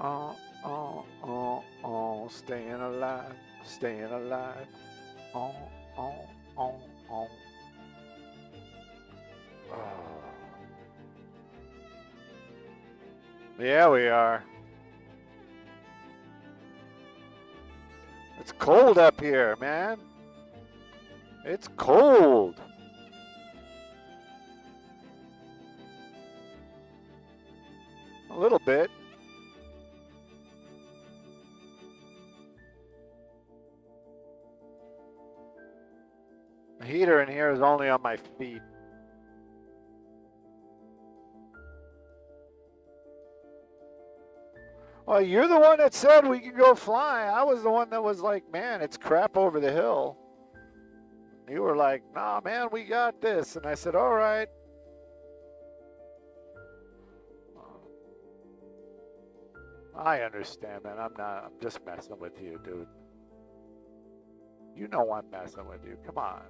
Oh, oh, oh, oh, staying alive, staying alive. Oh, oh, oh, oh. Oh. Yeah, we are. It's cold up here, man. It's cold. A little bit. The heater in here is only on my feet. Well, you're the one that said we could go flying. I was the one that was like, man, it's crap over the hill. You were like, nah, man, we got this. And I said, all right. I understand, man. I'm just messing with you, dude. You know I'm messing with you. Come on.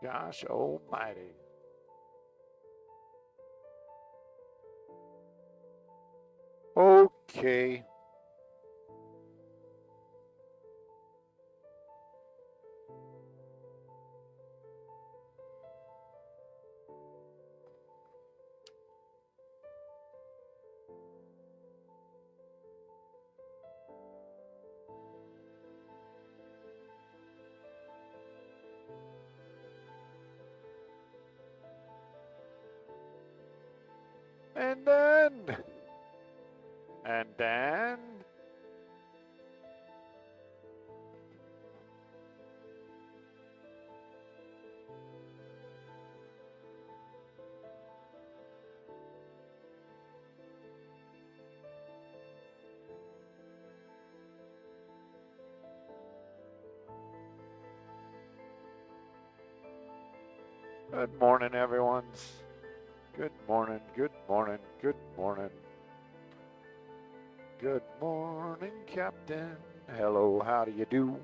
Gosh almighty. Okay. And then, and then, good morning, everyone. Good morning, good morning, good morning. Good morning, Captain. Hello, how do you do?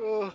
Ugh.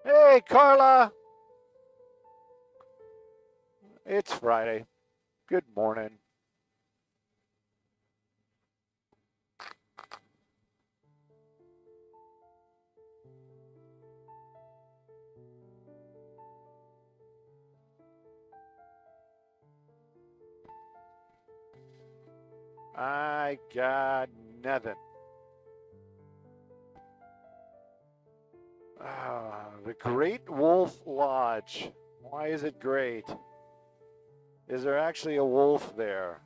Hey, Carla. It's Friday. Good morning. I got nothing. The Great Wolf Lodge. Why is it great? Is there actually a wolf there?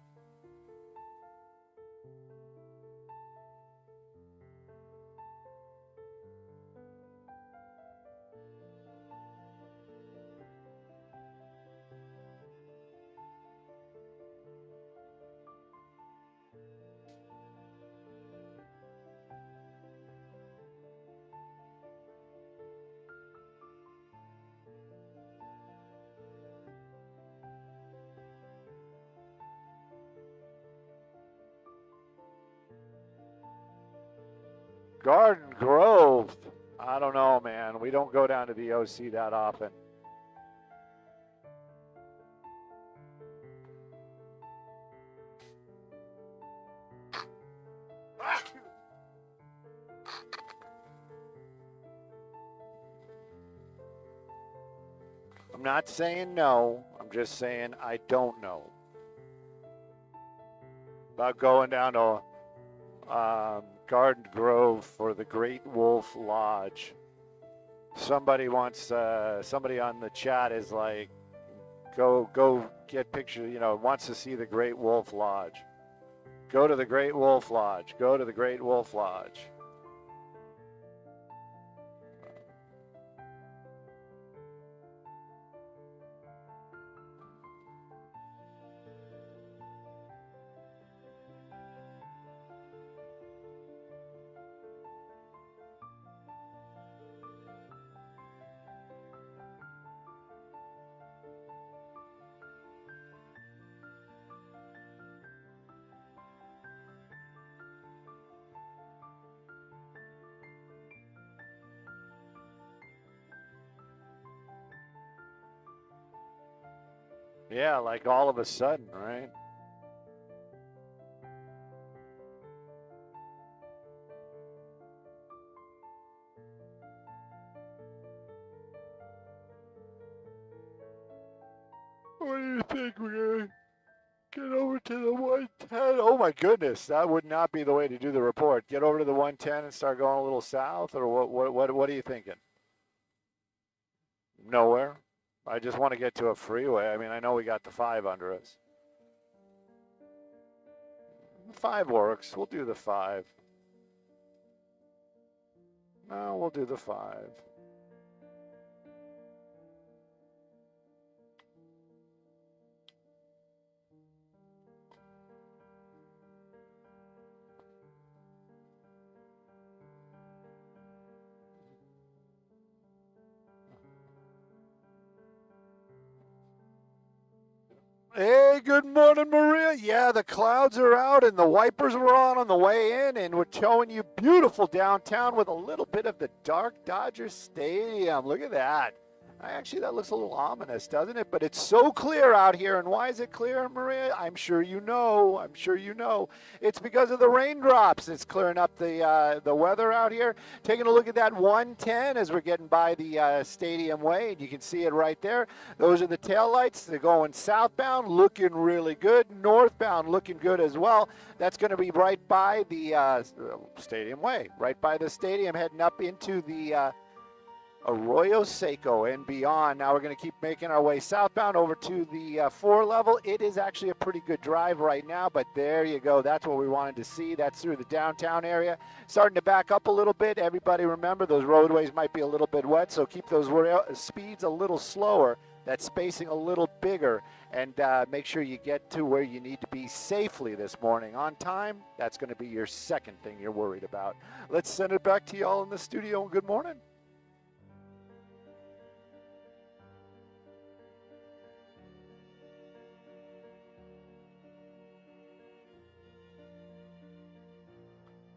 Garden Grove. I don't know, man. We don't go down to the OC that often. I'm not saying no. I'm just saying I don't know. About going down to Garden Grove for the Great Wolf Lodge. Somebody wants, somebody on the chat is like, go get pictures, you know, wants to see the Great Wolf Lodge. Go to the Great Wolf Lodge. Go to the Great Wolf Lodge. Yeah, like all of a sudden, right? What do you think? We're going to get over to the 110? Oh my goodness, that would not be the way to do the report. Get over to the 110 and start going a little south, or what are you thinking? Nowhere. I just want to get to a freeway. I mean, I know we got the 5 under us. 5 works. We'll do the 5. No, we'll do the 5. Hey, good morning, Maria. Yeah, the clouds are out and the wipers were on the way in, and we're showing you beautiful downtown with a little bit of the dark Dodger Stadium. Look at that. Actually, that looks a little ominous, doesn't it? But it's so clear out here. And why is it clear, Maria? I'm sure you know. I'm sure you know. It's because of the raindrops. It's clearing up the weather out here. Taking a look at that 110 as we're getting by the Stadium Way, and you can see it right there. Those are the taillights. They're going southbound, looking really good. Northbound, looking good as well. That's going to be right by the Stadium Way, right by the stadium, heading up into the Arroyo Seco and beyond. Now we're going to keep making our way southbound over to the 4 level. It is actually a pretty good drive right now, but there you go. That's what we wanted to see. That's through the downtown area. Starting to back up a little bit. Everybody remember, those roadways might be a little bit wet, so keep those speeds a little slower, that spacing a little bigger, and make sure you get to where you need to be safely this morning. On time, that's going to be your second thing you're worried about. Let's send it back to y'all in the studio, and good morning.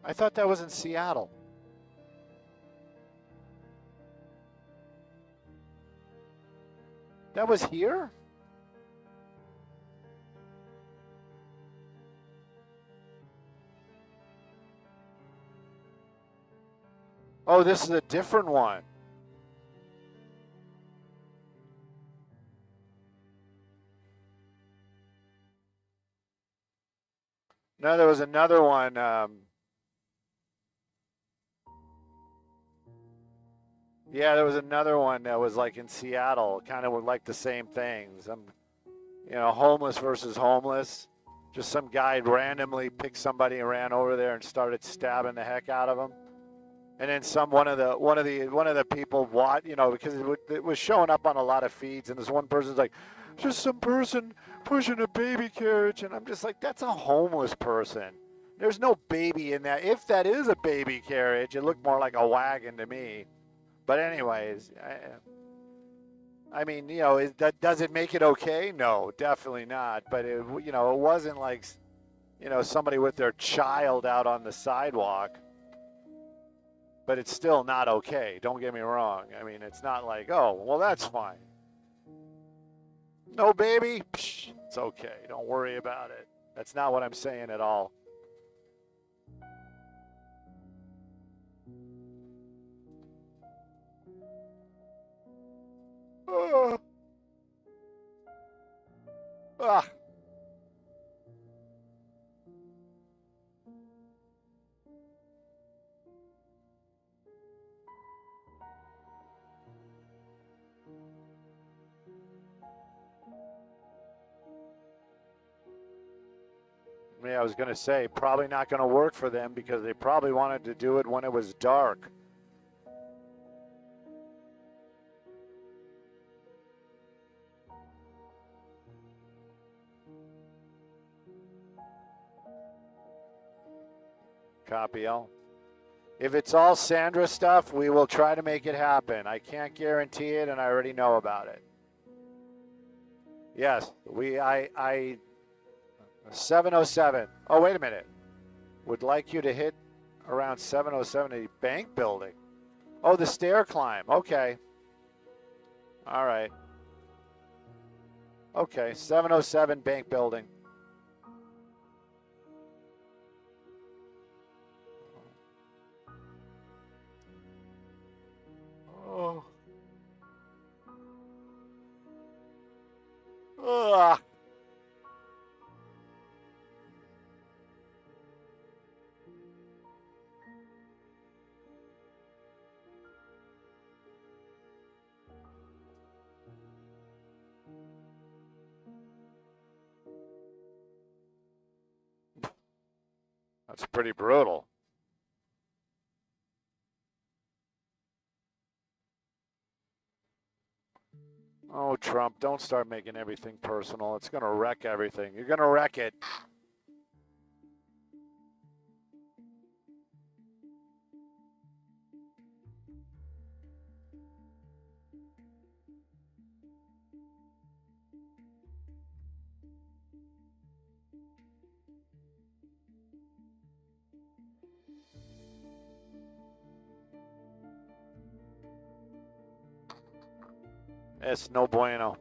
I thought that was in Seattle. That was here? Oh, this is a different one. No, there was another one. Yeah, there was another one that was like in Seattle, kind of like the same thing. Some, homeless versus homeless. Just some guy randomly picked somebody and ran over there and started stabbing the heck out of him. And then one of the people because it was showing up on a lot of feeds, and this one person's like, just some person pushing a baby carriage, and I'm just like, that's a homeless person. There's no baby in that. If that is a baby carriage, it looked more like a wagon to me. But anyways, I mean, does it make it okay? No, definitely not. But it wasn't like, somebody with their child out on the sidewalk. But it's still not okay. Don't get me wrong. I mean, it's not like, oh, well, that's fine. No baby? Psh, it's okay. Don't worry about it. That's not what I'm saying at all. Ah. Yeah, I was going to say, probably not going to work for them because they probably wanted to do it when it was dark. Copy all. If it's all Sandra stuff, we will try to make it happen. I can't guarantee it, and I already know about it. Yes, 707. Oh, wait a minute. Would like you to hit around 707 a bank building. Oh, the stair climb. Okay. All right. Okay, 707 bank building. Oh. Ugh. That's pretty brutal. Oh, Trump, don't start making everything personal. It's going to wreck everything. You're going to wreck it. It's no bueno.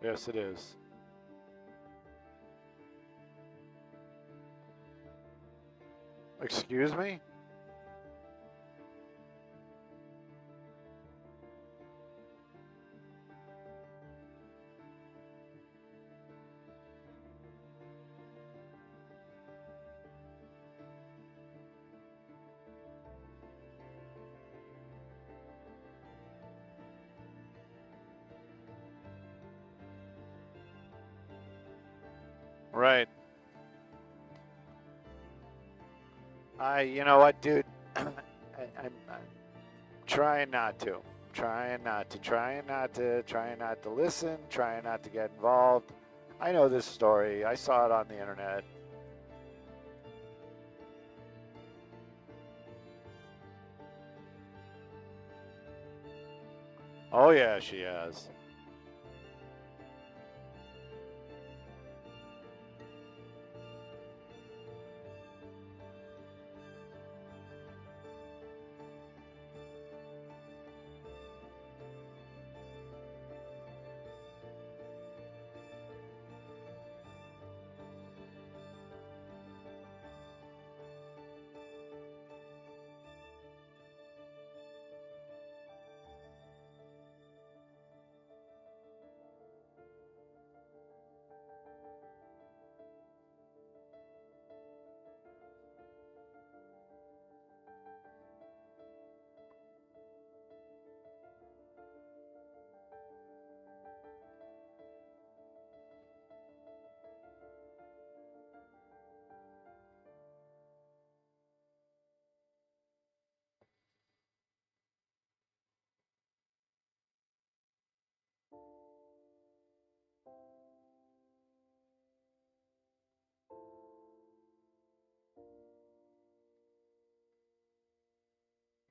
Yes, it is. Excuse me? Right. You know what, dude? I'm trying not to. Trying not to listen, trying not to get involved. I know this story. I saw it on the internet. Oh, yeah, she has.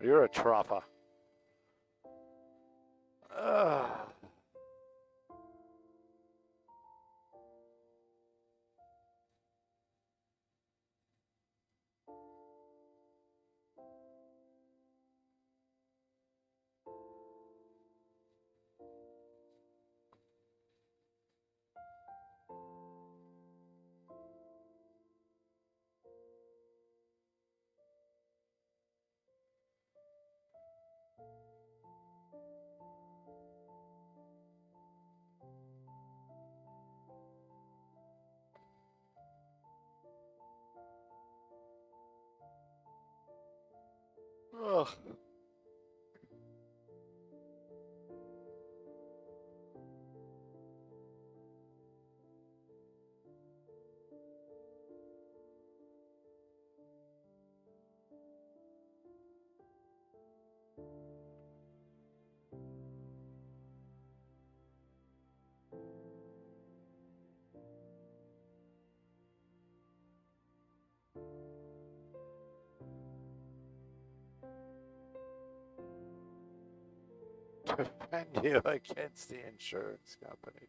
You're a trapper. Ugh. Ugh. Defend you against the insurance company.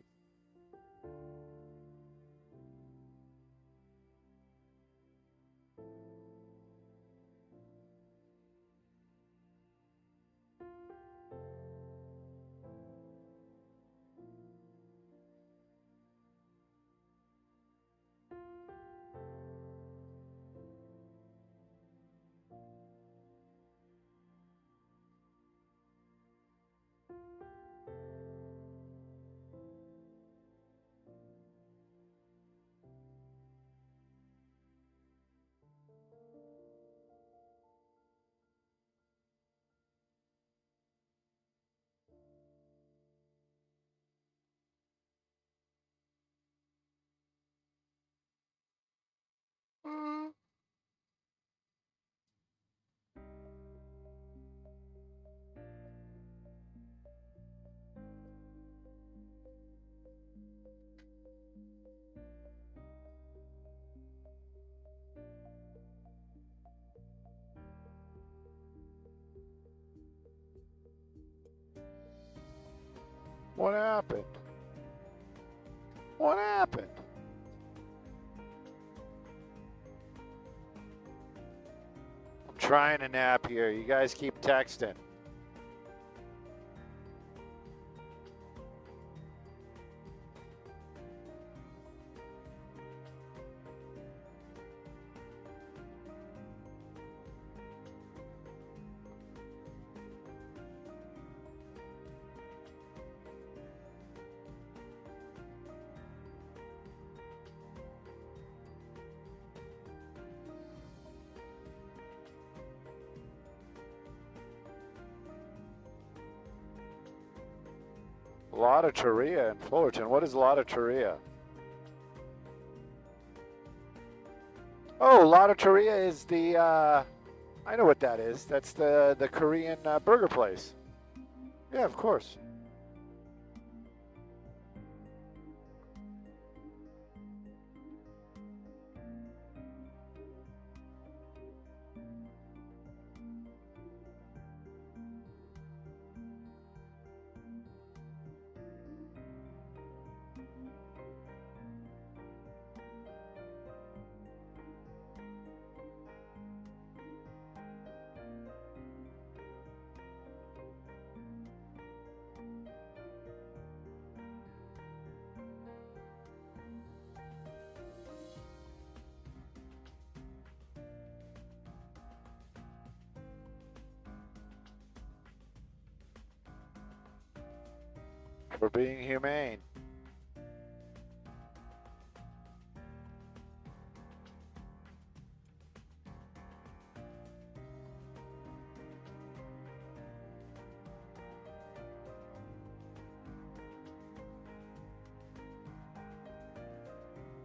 What happened? What happened? I'm trying to nap here. You guys keep texting. Loteria in Fullerton. What is Loteria? Oh, Loteria is the, I know what that is. That's the Korean burger place. Yeah, of course. For being humane.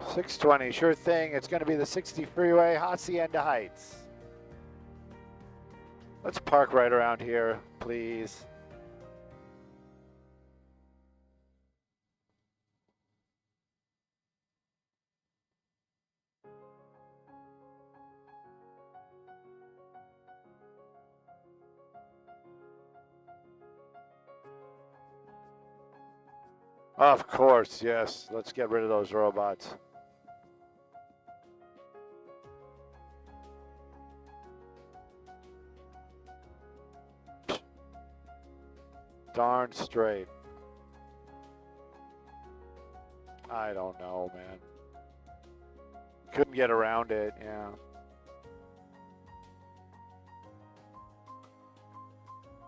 $6.20, sure thing. It's going to be the 60 freeway, Hacienda Heights. Let's park right around here, please. Of course, yes. Let's get rid of those robots. Darn straight. I don't know, man. Couldn't get around it, yeah.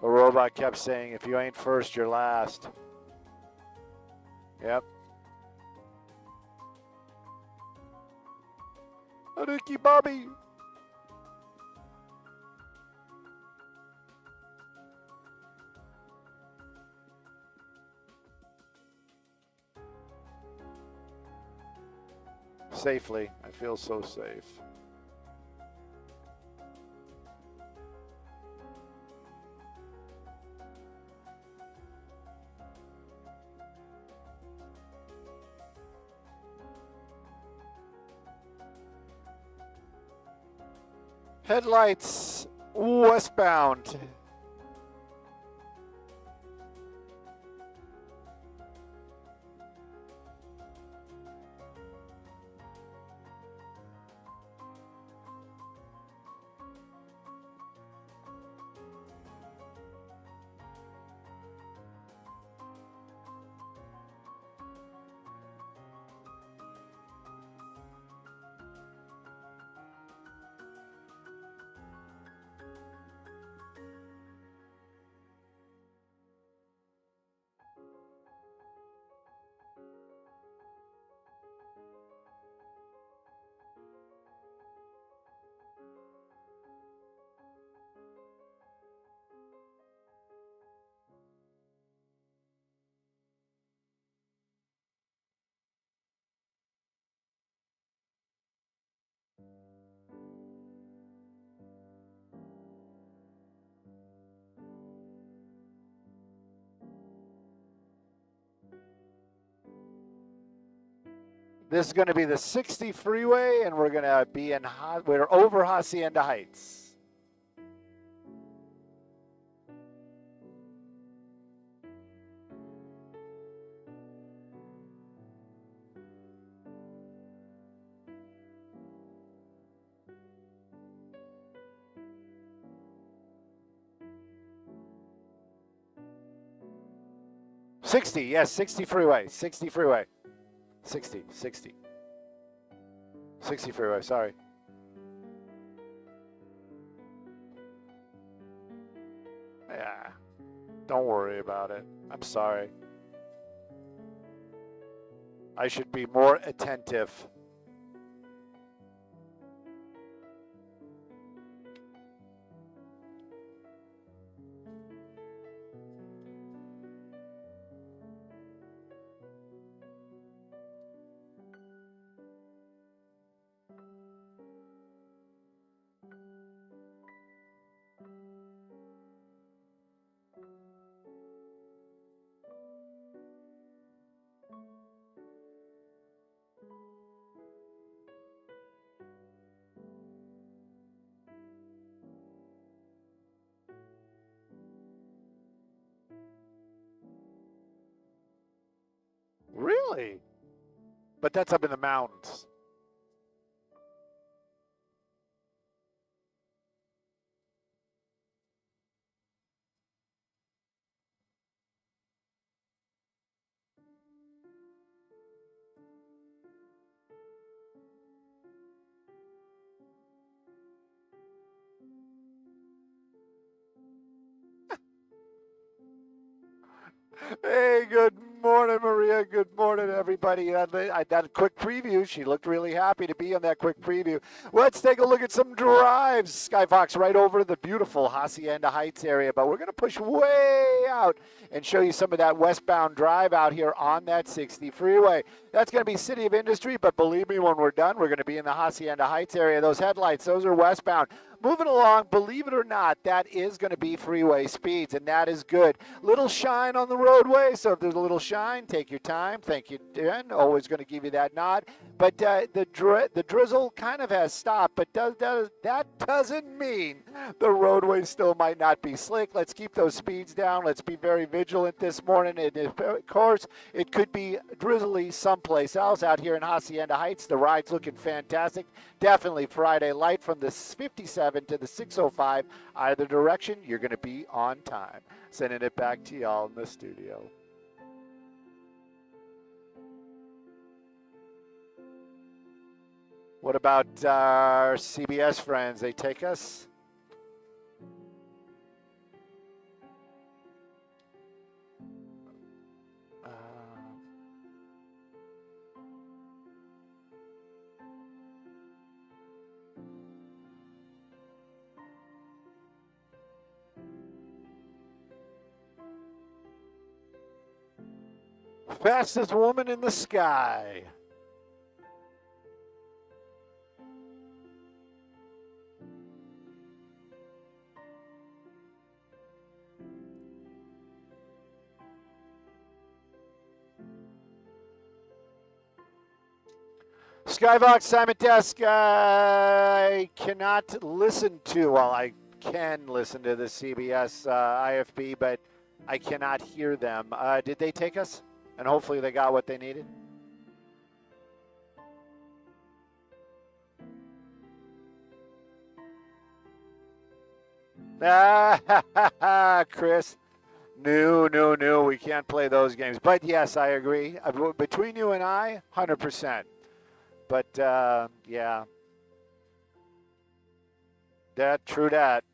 The robot kept saying, if you ain't first, you're last. Yep. Ricky Bobby. Safely. I feel so safe. Headlights westbound. This is going to be the 60 freeway, and we're going to be we're over Hacienda Heights. $60, yes, 60 freeway, 60 freeway. 60 freeway, sorry. Yeah, don't worry about it. I'm sorry. I should be more attentive. Really? But that's up in the mountains. Hey, good morning, Maria. Good morning, everybody. That quick preview. She looked really happy to be on that quick preview. Let's take a look at some drives. Skyfox right over the beautiful Hacienda Heights area, but we're going to push way out and show you some of that westbound drive out here on that 60 freeway. That's going to be City of Industry, but believe me, when we're done, we're going to be in the Hacienda Heights area. Those headlights, those are westbound. Moving along, believe it or not, that is going to be freeway speeds, and that is good. Little shine on the roadway, so if there's a little shine, take your time. Thank you, Dan. Always going to give you that nod. But the drizzle kind of has stopped, but that doesn't mean the roadway still might not be slick. Let's keep those speeds down. Let's be very vigilant this morning. And of course, it could be drizzly someplace else out here in Hacienda Heights. The ride's looking fantastic. Definitely Friday light from the 57 to the 605. Either direction, you're going to be on time. Sending it back to y'all in the studio. What about our CBS friends? They take us? Fastest woman in the sky. Skybox, Simon Desk, I cannot listen to, well, I can listen to the CBS IFB, but I cannot hear them. Did they take us? And hopefully they got what they needed? Chris. No, we can't play those games. But yes, I agree. Between you and I, 100%. But yeah, true that.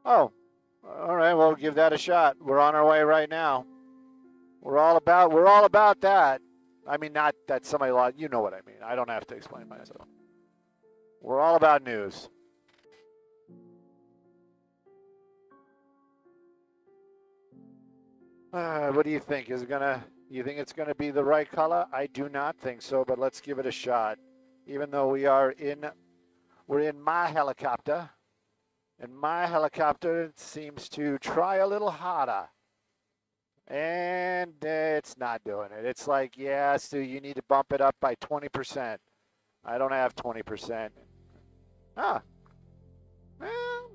Oh, all right. Well, give that a shot. We're on our way right now. We're all about that. I mean, not that somebody lost. You know what I mean. I don't have to explain myself. We're all about news. What do you think? You think it's gonna be the right color? I do not think so, but let's give it a shot. Even though we're in my helicopter, and my helicopter seems to try a little harder, and it's not doing it. It's like, yeah, Stu, you need to bump it up by 20%. I don't have 20%. Well,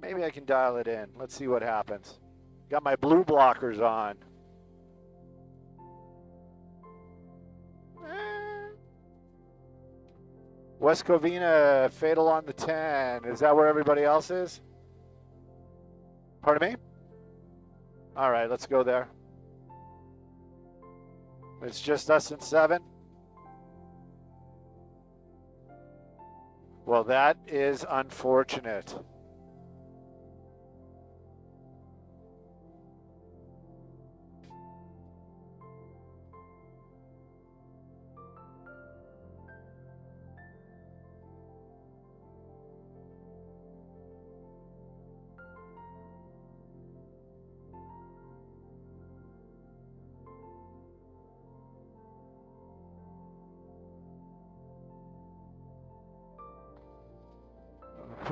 maybe I can dial it in. Let's see what happens. Got my blue blockers on. West Covina, fatal on the 10. Is that where everybody else is? Pardon me? All right, let's go there. It's just us in 7. Well, that is unfortunate.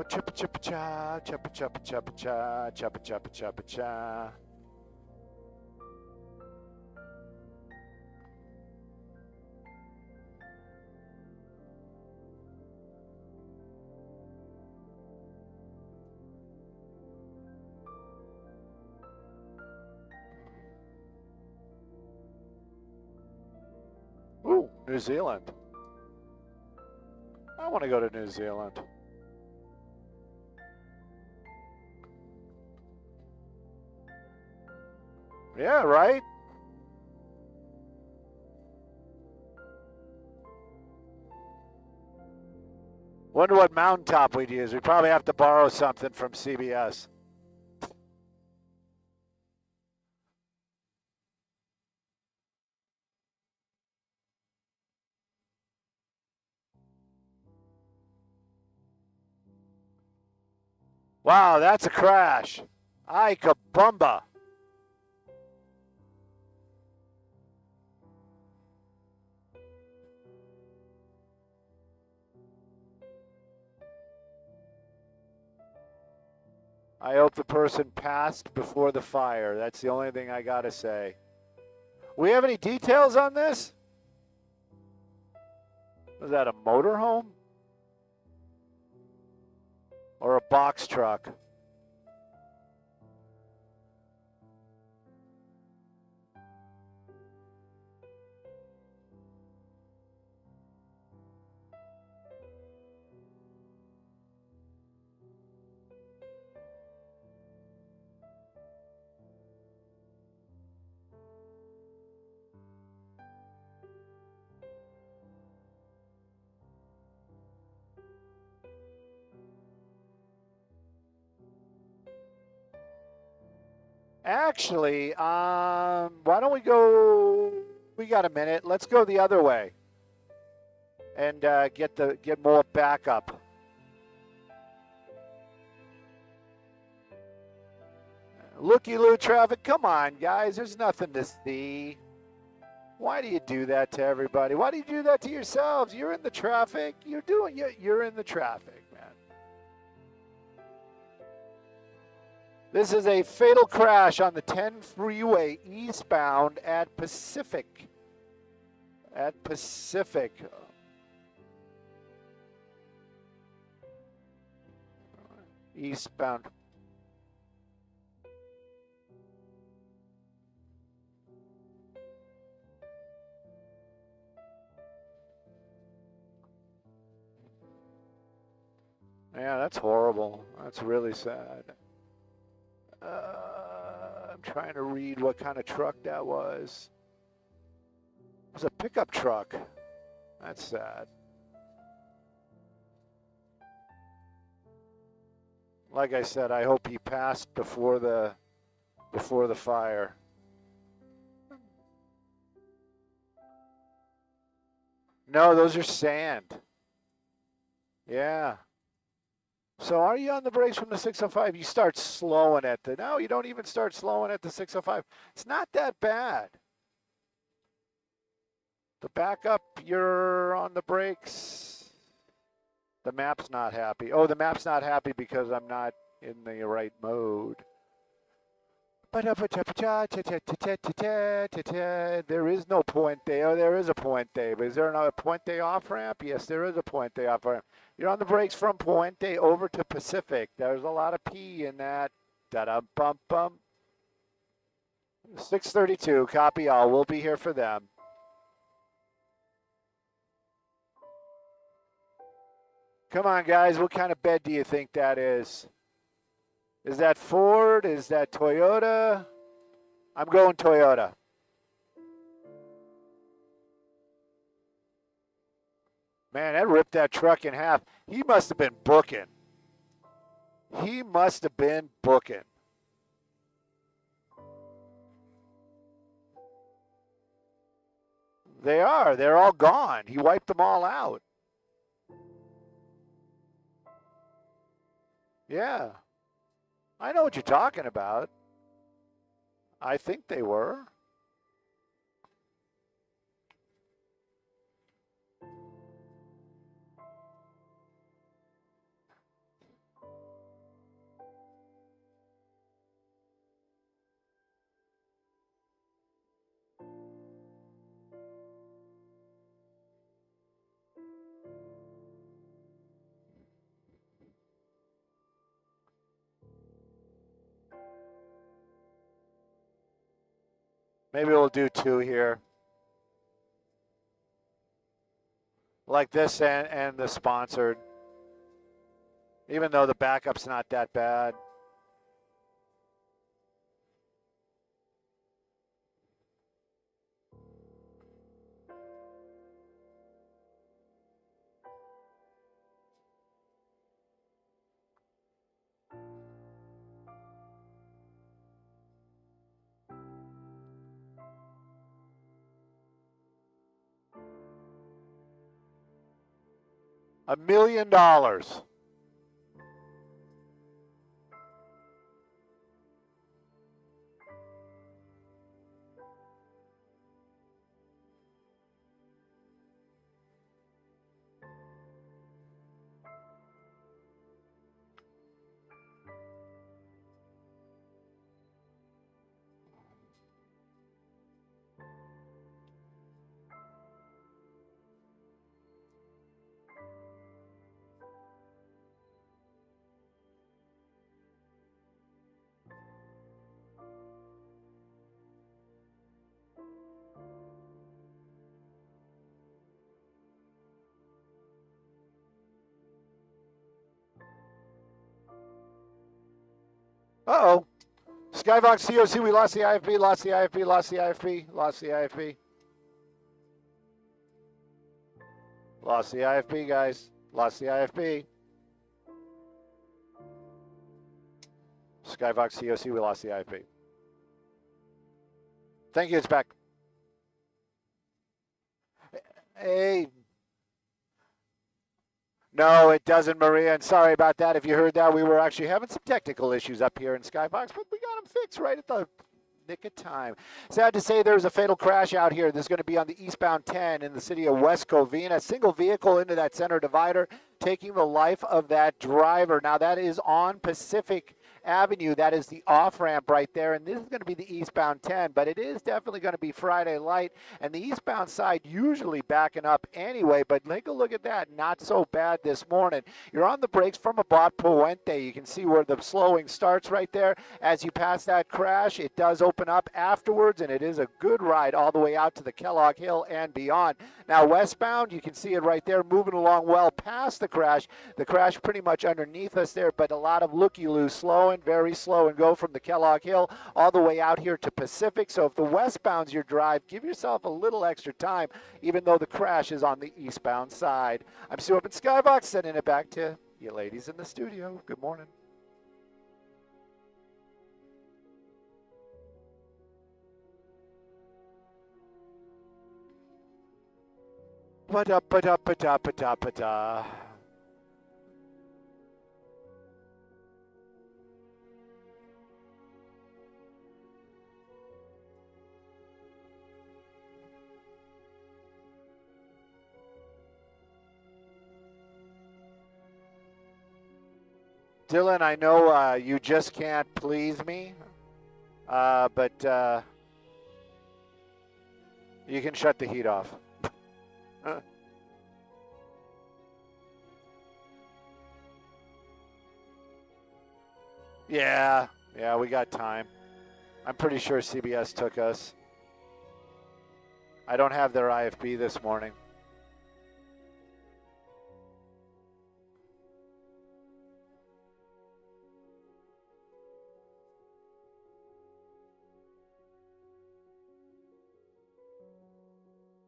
Choppa choppa cha, choppa choppa choppa cha, choppa choppa choppa cha. New Zealand. I want to go to New Zealand. Yeah, right? Wonder what mountaintop we'd use. We probably have to borrow something from CBS. Wow, that's a crash. Ay, kabumba. I hope the person passed before the fire. That's the only thing I got to say. We have any details on this? Was that a motorhome? Or a box truck? Actually, why don't we go? We got a minute. Let's go the other way and get more backup. Looky-loo traffic. Come on, guys. There's nothing to see. Why do you do that to everybody? Why do you do that to yourselves? You're in the traffic. You're in the traffic, man. This is a fatal crash on the 10 freeway eastbound at Pacific. At Pacific. Eastbound. Yeah, that's horrible. That's really sad. I'm trying to read what kind of truck that was. It was a pickup truck. That's sad. Like I said, I hope he passed before the fire. No, those are sand. Yeah. So are you on the brakes from the 605? You start slowing at the, no, you don't even start slowing at the 605. It's not that bad. The backup, you're on the brakes. The map's not happy. Oh, the map's not happy because I'm not in the right mode. There is no puente. Oh, there is a puente. But is there a puente off ramp? Yes, there is a puente off ramp. You're on the brakes from Puente over to Pacific. There's a lot of P in that. Da-da-bum-bum. 632, copy all. We'll be here for them. Come on, guys. What kind of bed do you think that is? Is that Ford? Is that Toyota? I'm going Toyota. Man, that ripped that truck in half. He must have been booking. He must have been booking. They are. They're all gone. He wiped them all out. Yeah. I know what you're talking about. I think they were. Maybe we'll do two here. like this and the sponsored, even though the backup's not that bad. $1 million. Uh-oh. Skybox COC, we lost the IFB, lost the IFB, lost the IFB, lost the IFB. Lost the IFB, guys. Lost the IFB. Skybox COC, we lost the IFB. Thank you, it's back. Hey. No, it doesn't, Maria, and sorry about that. If you heard that, we were actually having some technical issues up here in Skybox, but we got them fixed right at the nick of time. Sad to say there's a fatal crash out here. This is going to be on the eastbound 10 in the city of West Covina. Single vehicle into that center divider, taking the life of that driver. Now, that is on Pacific Avenue. That is the off-ramp right there, and this is going to be the eastbound 10, but it is definitely going to be Friday light, and the eastbound side usually backing up anyway, but take a look at that. Not so bad this morning. You're on the brakes from Abad Puente. You can see where the slowing starts right there. As you pass that crash, it does open up afterwards, and it is a good ride all the way out to the Kellogg Hill and beyond. Now, westbound, you can see it right there moving along well past the crash. The crash pretty much underneath us there, but a lot of looky-loo, slowing, very slow, and go from the Kellogg Hill all the way out here to Pacific. So if the westbound's your drive, give yourself a little extra time, even though the crash is on the eastbound side. I'm Sue up in Skybox, sending it back to you ladies in the studio. Good morning. Ba-da-ba-da-ba-da-ba-da-ba-da. Dylan, I know you just can't please me, but you can shut the heat off. Yeah, we got time. I'm pretty sure CBS took us. I don't have their IFB this morning.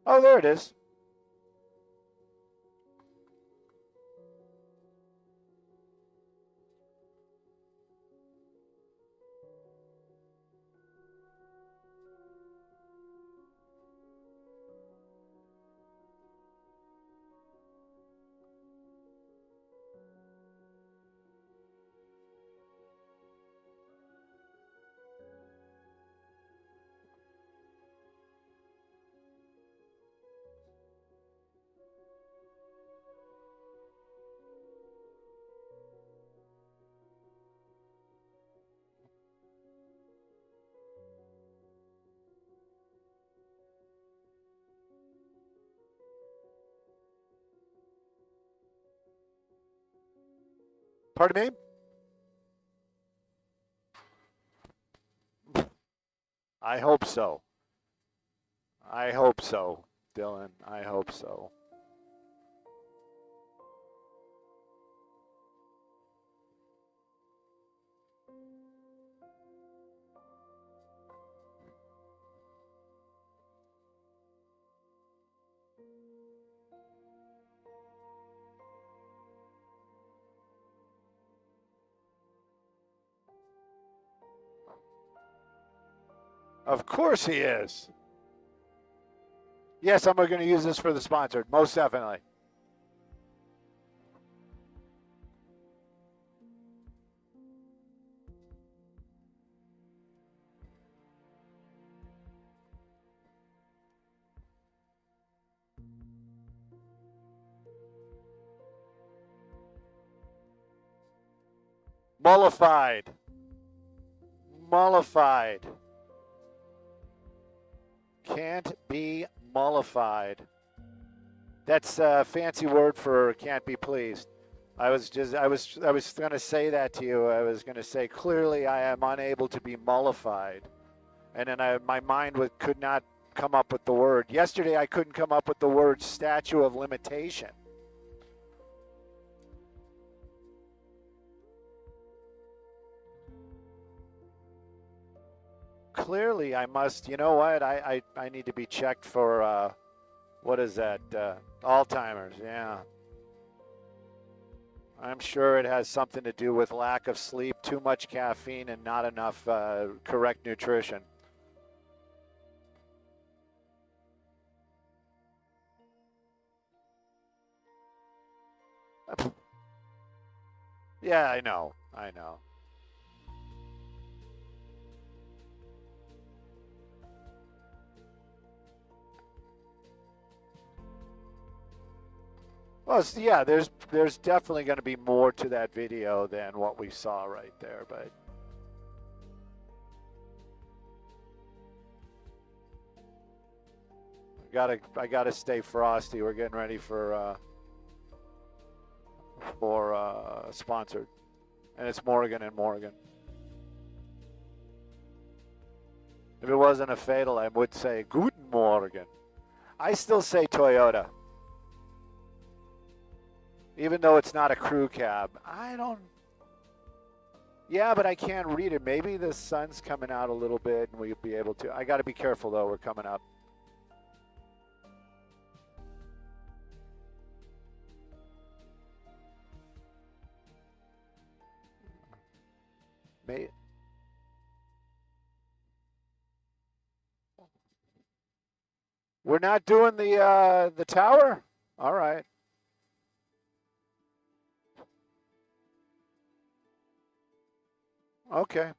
Oh, there it is. Pardon me? I hope so. I hope so, Dylan. I hope so. Of course he is. Yes, I'm going to use this for the sponsored, most definitely. Mollified. Mollified. Can't be mollified. That's a fancy word for can't be pleased. I was going to say that to you. I was going to say clearly I am unable to be mollified, and then my mind could not come up with the word. Yesterday I couldn't come up with the word statute of limitation. Clearly I must. You know what? I need to be checked for what is that? Alzheimer's. Yeah. I'm sure it has something to do with lack of sleep, too much caffeine, and not enough correct nutrition. Yeah, I know. I know. Well, yeah, there's definitely going to be more to that video than what we saw right there, but I gotta stay frosty. We're getting ready for sponsored, and it's Morgan and Morgan. If it wasn't a fatal, I would say Guten Morgen. I still say Toyota. Even though it's not a crew cab. I don't... Yeah, but I can't read it. Maybe the sun's coming out a little bit and we'll be able to. I got to be careful, though. We're coming up. We're not doing the tower? All right. Okay.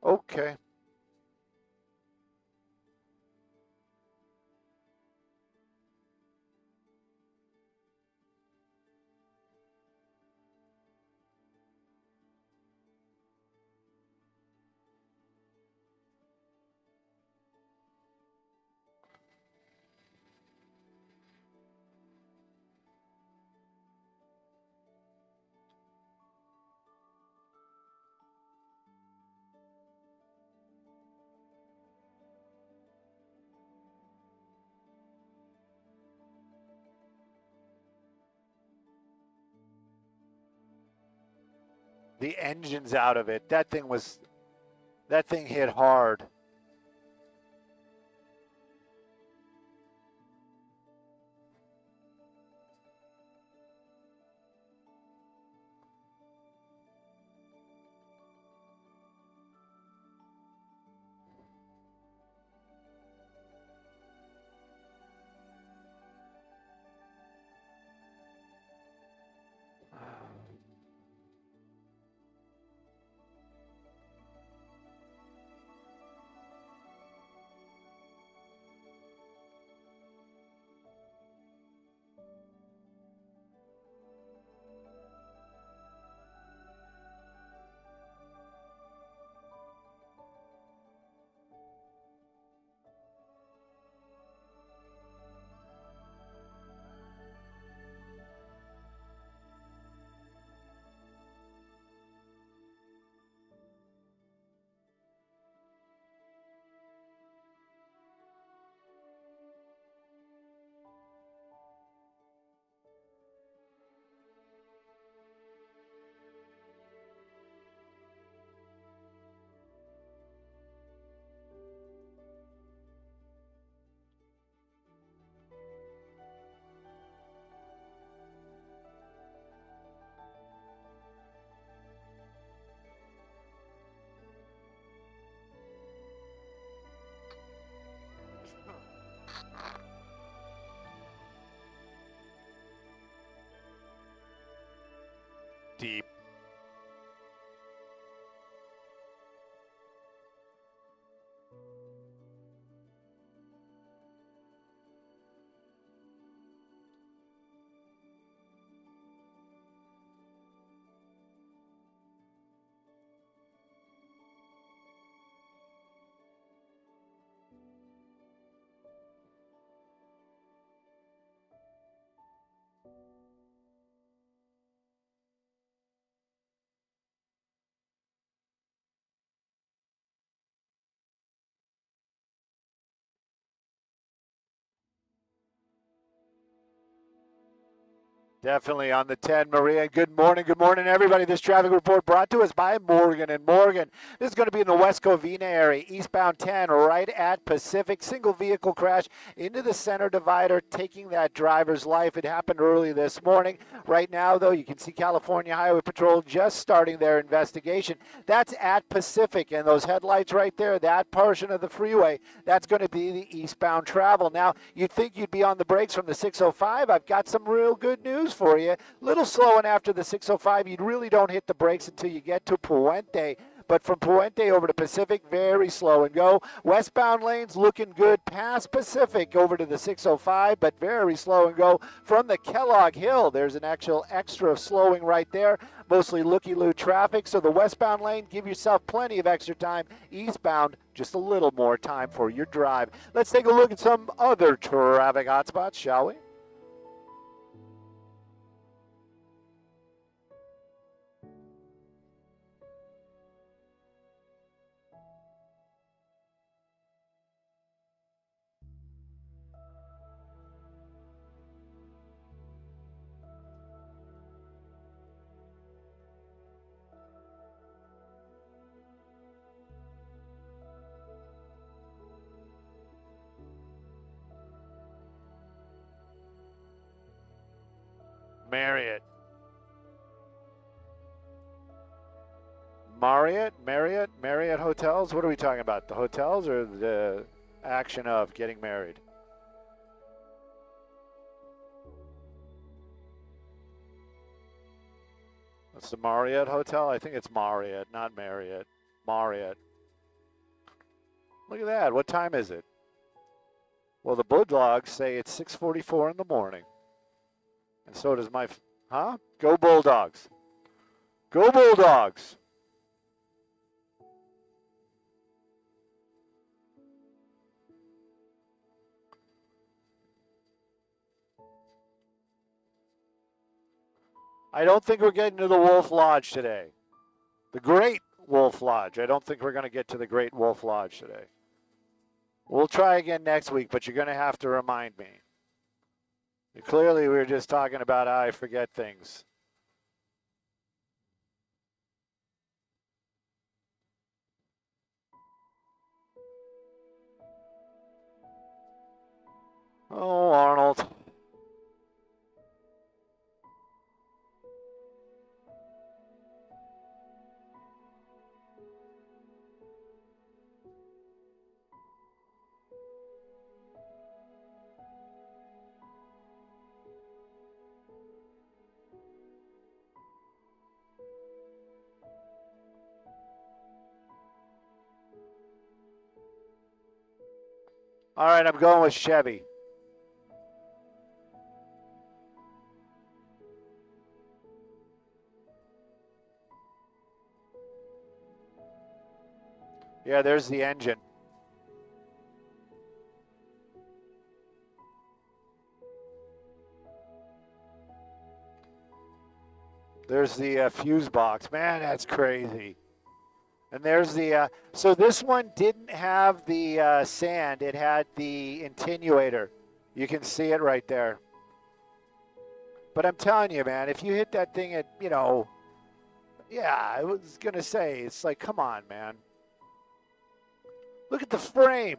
Okay. The engine's out of it. That thing hit hard. steep. Definitely on the 10, Maria. Good morning, everybody. This traffic report brought to us by Morgan & Morgan. This is going to be in the West Covina area, eastbound 10, right at Pacific. Single vehicle crash into the center divider, taking that driver's life. It happened early this morning. Right now, though, you can see California Highway Patrol just starting their investigation. That's at Pacific, and those headlights right there, that portion of the freeway, that's going to be the eastbound travel. Now, you'd think you'd be on the brakes from the 605. I've got some real good news for you. A little slow, and after the 605, you really don't hit the brakes until you get to Puente. But from Puente over to Pacific, very slow and go. Westbound lanes looking good past Pacific over to the 605, but very slow and go. From the Kellogg Hill, there's an actual extra slowing right there. Mostly looky-loo traffic, so the westbound lane, give yourself plenty of extra time. Eastbound, just a little more time for your drive. Let's take a look at some other traffic hotspots, shall we? Marriott hotels. What are we talking about? The hotels or the action of getting married? That's the Marriott hotel. I think it's Marriott, not Marriott. Marriott. Look at that. What time is it? Well, the Bulldogs say it's 6:44 in the morning. And so does my... Huh? Go Bulldogs. Go Bulldogs. I don't think we're getting to the Wolf Lodge today. The Great Wolf Lodge. I don't think we're going to get to the Great Wolf Lodge today. We'll try again next week, but you're going to have to remind me. Clearly, we were just talking about how I forget things. Oh, Arnold. All right, I'm going with Chevy. Yeah, there's the engine. There's the fuse box. Man, that's crazy. And there's the, so this one didn't have the sand. It had the attenuator. You can see it right there. But I'm telling you, man, if you hit that thing at, you know, yeah, I was going to say, it's like, come on, man. Look at the frame.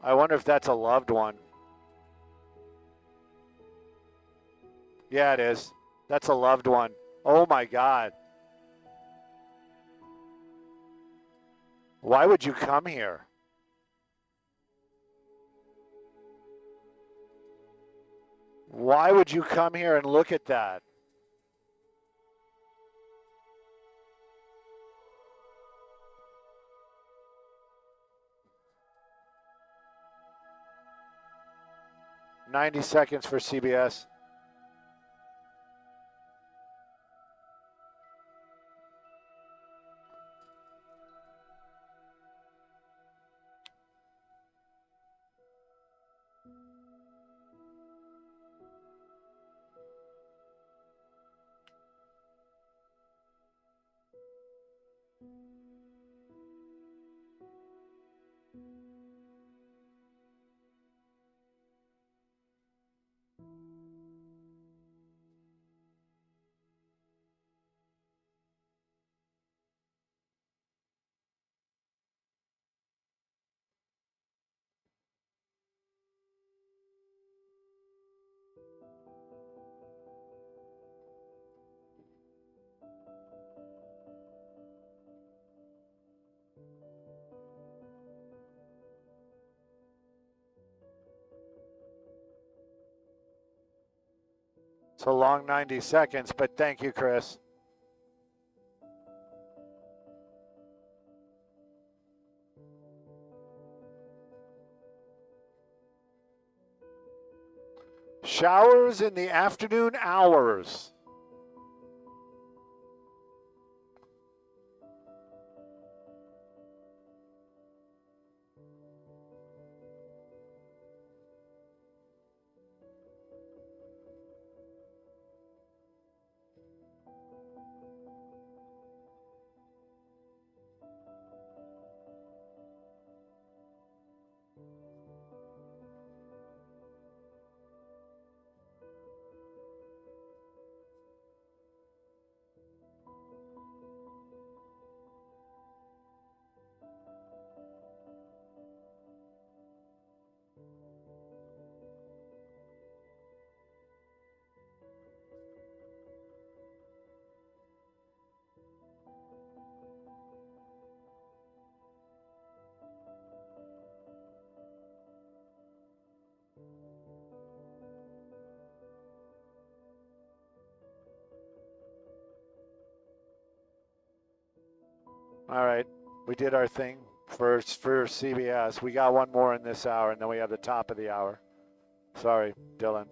I wonder if that's a loved one. Yeah, it is. That's a loved one. Oh, my God. Why would you come here? Why would you come here and look at that? $90 seconds for CBS. It's a long 90 seconds, but thank you, Chris. Showers in the afternoon hours. All right, we did our thing for CBS. We got one more in this hour, and then we have the top of the hour. Sorry, Dylan.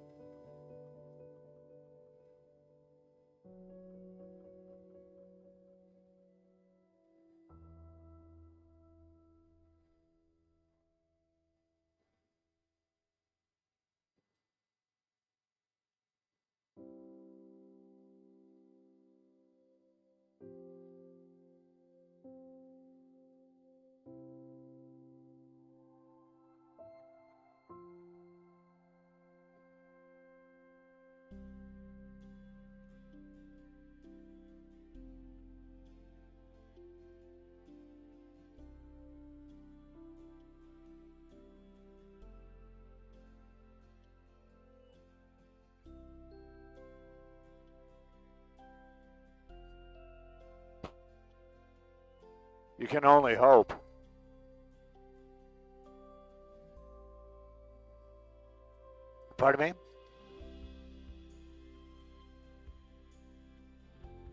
You can only hope. Pardon me?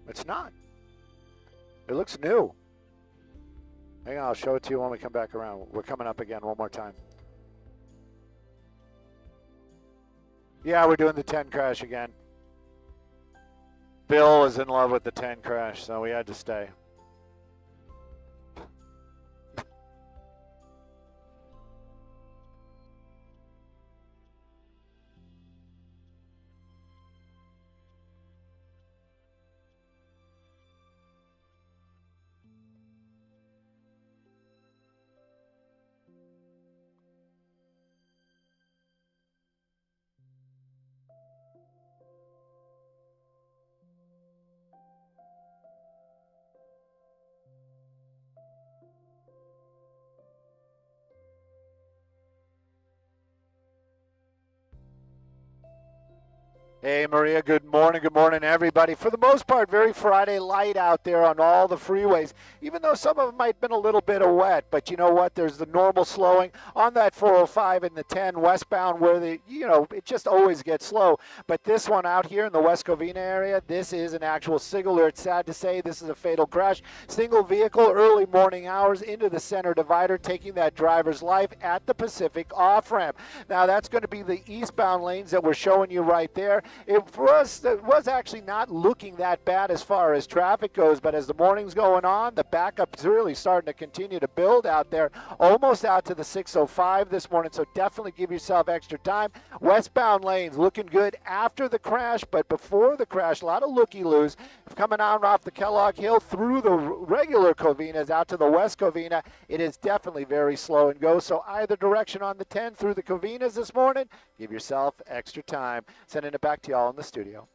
It's not. It looks new. Hang on, I'll show it to you when we come back around. We're coming up again one more time. Yeah, we're doing the 10 crash again. Bill was in love with the 10 crash, so we had to stay. Hey, Maria, good morning, everybody. For the most part, very Friday light out there on all the freeways, even though some of them might have been a little bit of wet. But you know what? There's the normal slowing on that 405 and the 10 westbound where it just always gets slow. But this one out here in the West Covina area, this is an actual signal. It's sad to say this is a fatal crash. Single vehicle, early morning hours into the center divider, taking that driver's life at the Pacific off-ramp. Now, that's going to be the eastbound lanes that we're showing you right there. It was actually not looking that bad as far as traffic goes, but as the morning's going on, the backup's really starting to continue to build out there, almost out to the 605 this morning, so definitely give yourself extra time. Westbound lanes looking good after the crash, but before the crash, a lot of looky-loos coming on off the Kellogg Hill through the regular Covinas out to the West Covina. It is definitely very slow and go, so either direction on the 10 through the Covinas this morning, give yourself extra time. Sending it back to y'all in the studio.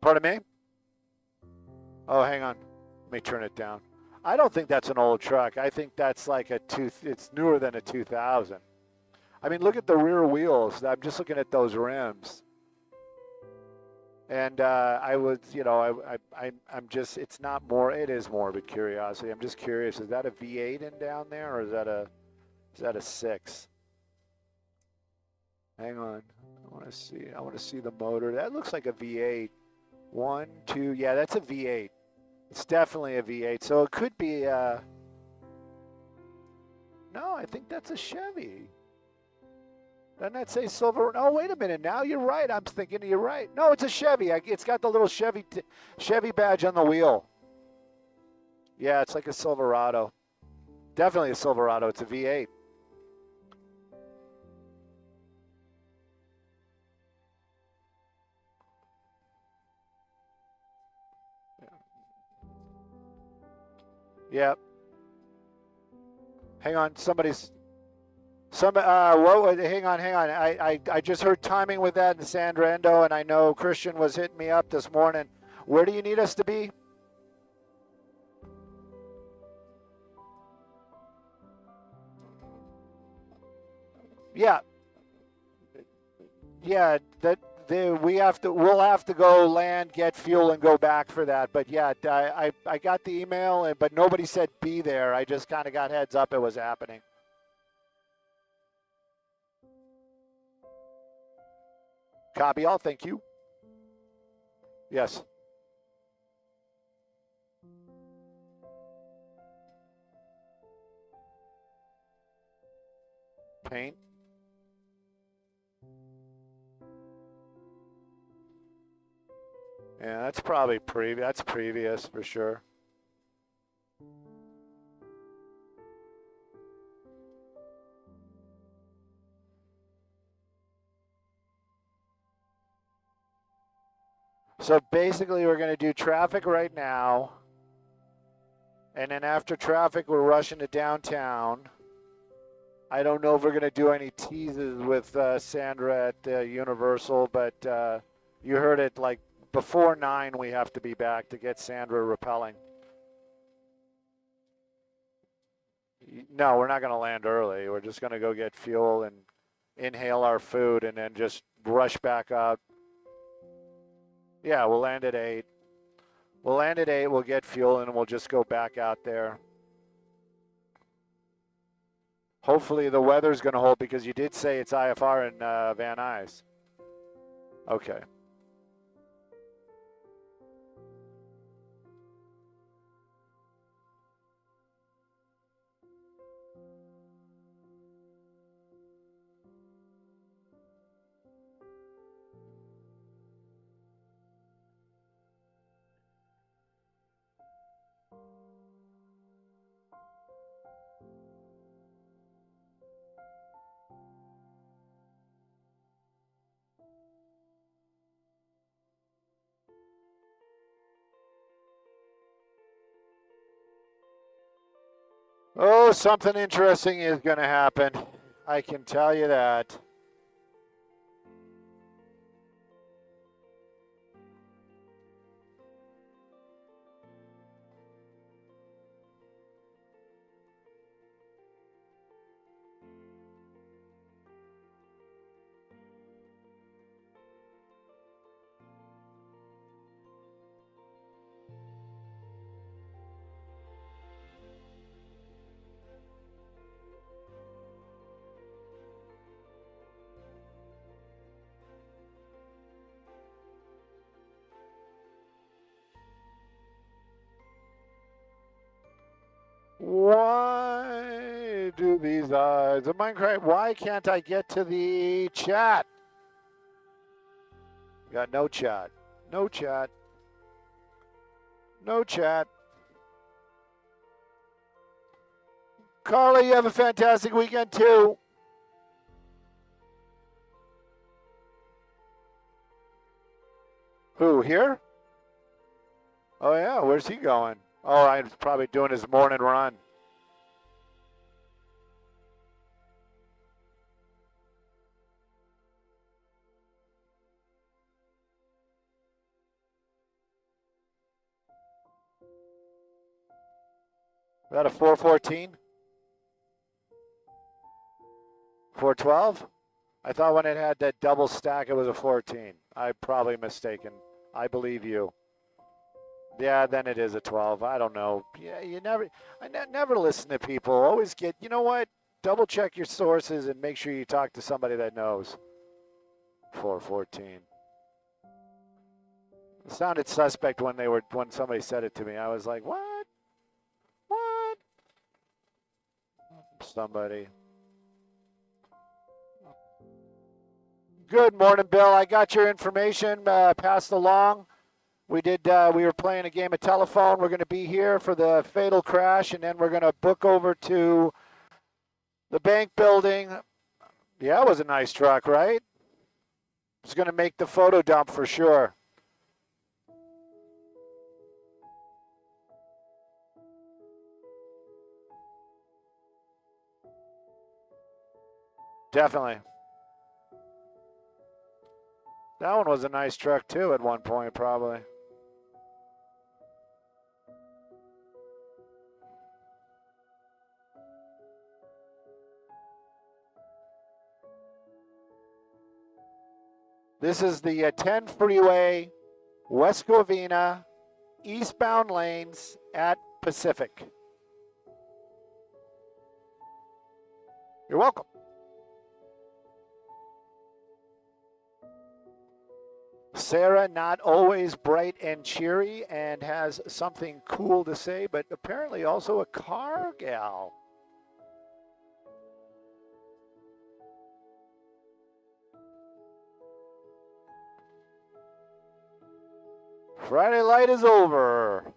Pardon me? Oh, hang on. Let me turn it down. I don't think that's an old truck. I think that's like it's newer than a 2000. I mean, look at the rear wheels. I'm just looking at those rims. And I'm just, it's not more, it is morbid curiosity. I'm just curious, is that a V8 in down there, or is that a 6? Hang on. I want to see the motor. That looks like a V8. 1, 2, yeah, that's a V8. It's definitely a V8. So it could be, no, I think that's a Chevy. Doesn't that say silver? Oh, wait a minute. Now you're right. I'm thinking you're right. No, it's a Chevy. It's got the little Chevy badge on the wheel. Yeah, it's like a Silverado. Definitely a Silverado. It's a V8. Yeah. Hang on. Hang on. I just heard timing with that in San Rando, and I know Christian was hitting me up this morning. Where do you need us to be? Yeah. Yeah, we'll have to go land, get fuel, and go back for that. But yeah, I got the email, but nobody said be there. I just kind of got heads up it was happening. Copy all. Thank you. Yes. Paint. Yeah, that's probably that's previous for sure. So basically we're going to do traffic right now. And then after traffic, we're rushing to downtown. I don't know if we're going to do any teases with Sandra at Universal, but you heard it, like before 9 we have to be back to get Sandra rappelling. No, we're not going to land early. We're just going to go get fuel and inhale our food and then just rush back out. Yeah, we'll land at 8. We'll get fuel and we'll just go back out there. Hopefully the weather's going to hold because you did say it's IFR in Van Nuys. Okay. Oh, something interesting is going to happen. I can tell you that. Why do these eyes of mine cry? Why can't I get to the chat? Got no chat. No chat. No chat. Carla, you have a fantastic weekend too. Who, here? Oh, yeah. Where's he going? Oh, he's probably doing his morning run. Is that a 414? 412? I thought when it had that double stack, it was a 14. I'm probably mistaken. I believe you. Yeah, then it is a 12. I don't know. Yeah, never listen to people. Always get, you know what? Double check your sources and make sure you talk to somebody that knows. 414. It sounded suspect when somebody said it to me. I was like, what? What? Somebody. Good morning, Bill. I got your information passed along. We were playing a game of telephone. We're going to be here for the fatal crash, and then we're going to book over to the bank building. Yeah, it was a nice truck, right? It's going to make the photo dump for sure. Definitely. That one was a nice truck, too, at one point, probably. This is the 10 freeway, West Covina, eastbound lanes at Pacific. You're welcome. Sarah, not always bright and cheery, and has something cool to say, but apparently also a car gal. Friday light is over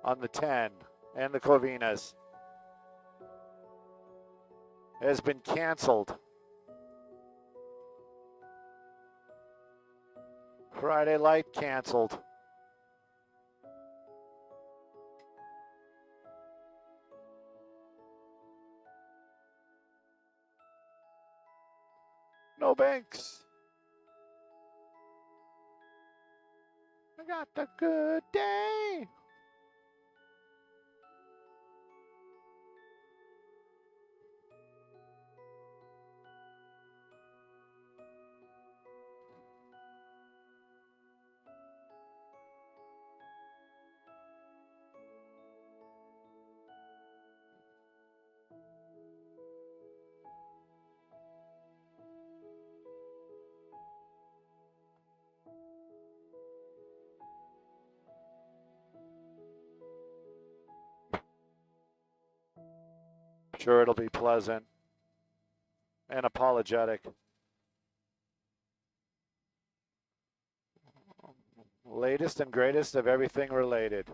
on the 10 and the Covinas. It has been canceled. Friday light canceled. No banks. I got the good day. Sure, it'll be pleasant and apologetic. Latest and greatest of everything related.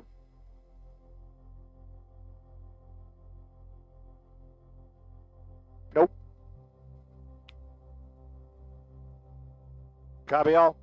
Nope. Copy all.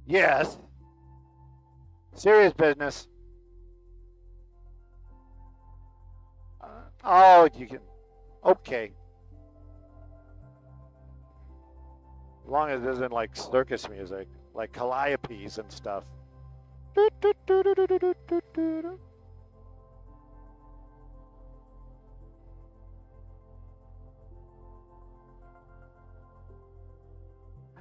Yes. Serious business. Oh, you can. Okay. As long as it isn't like circus music, like calliopes and stuff.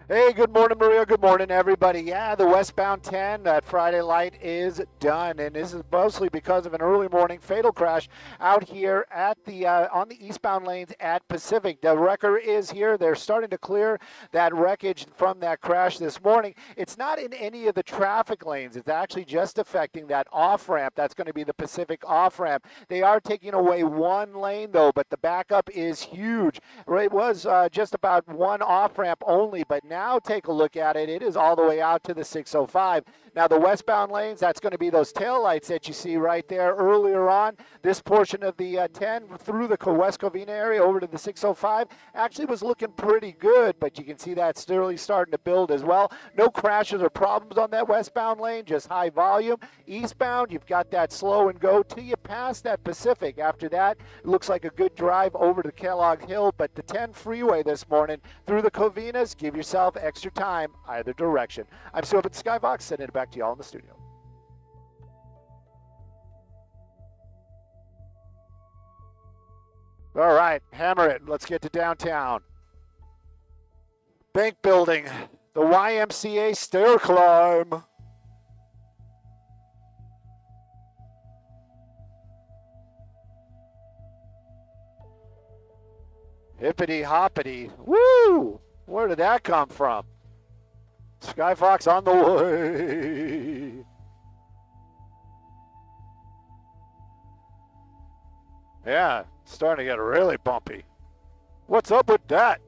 Hey, good morning, Maria. Good morning, everybody. Yeah, the westbound 10, that Friday light is done, and this is mostly because of an early morning fatal crash out here at the on the eastbound lanes at Pacific. The wrecker is here. They're starting to clear that wreckage from that crash this morning. It's not in any of the traffic lanes. It's actually just affecting that off-ramp. That's going to be the Pacific off-ramp. They are taking away one lane, though, but the backup is huge. It was just about one off-ramp only, but now take a look at it. It is all the way out to the 605. Now the westbound lanes, that's going to be those taillights that you see right there earlier on. This portion of the 10 through the West Covina area over to the 605 actually was looking pretty good, but you can see that's really starting to build as well. No crashes or problems on that westbound lane, just high volume. Eastbound, you've got that slow and go till you pass that Pacific. After that, it looks like a good drive over to Kellogg Hill, but the 10 freeway this morning through the Covinas, give yourself extra time either direction. I'm Stu up at Skybox, sending it back to y'all in the studio. All right, hammer it. Let's get to downtown. Bank building, the YMCA stair climb. Hippity hoppity. Woo! Where did that come from? Skyfox on the way. Yeah, it's starting to get really bumpy. What's up with that?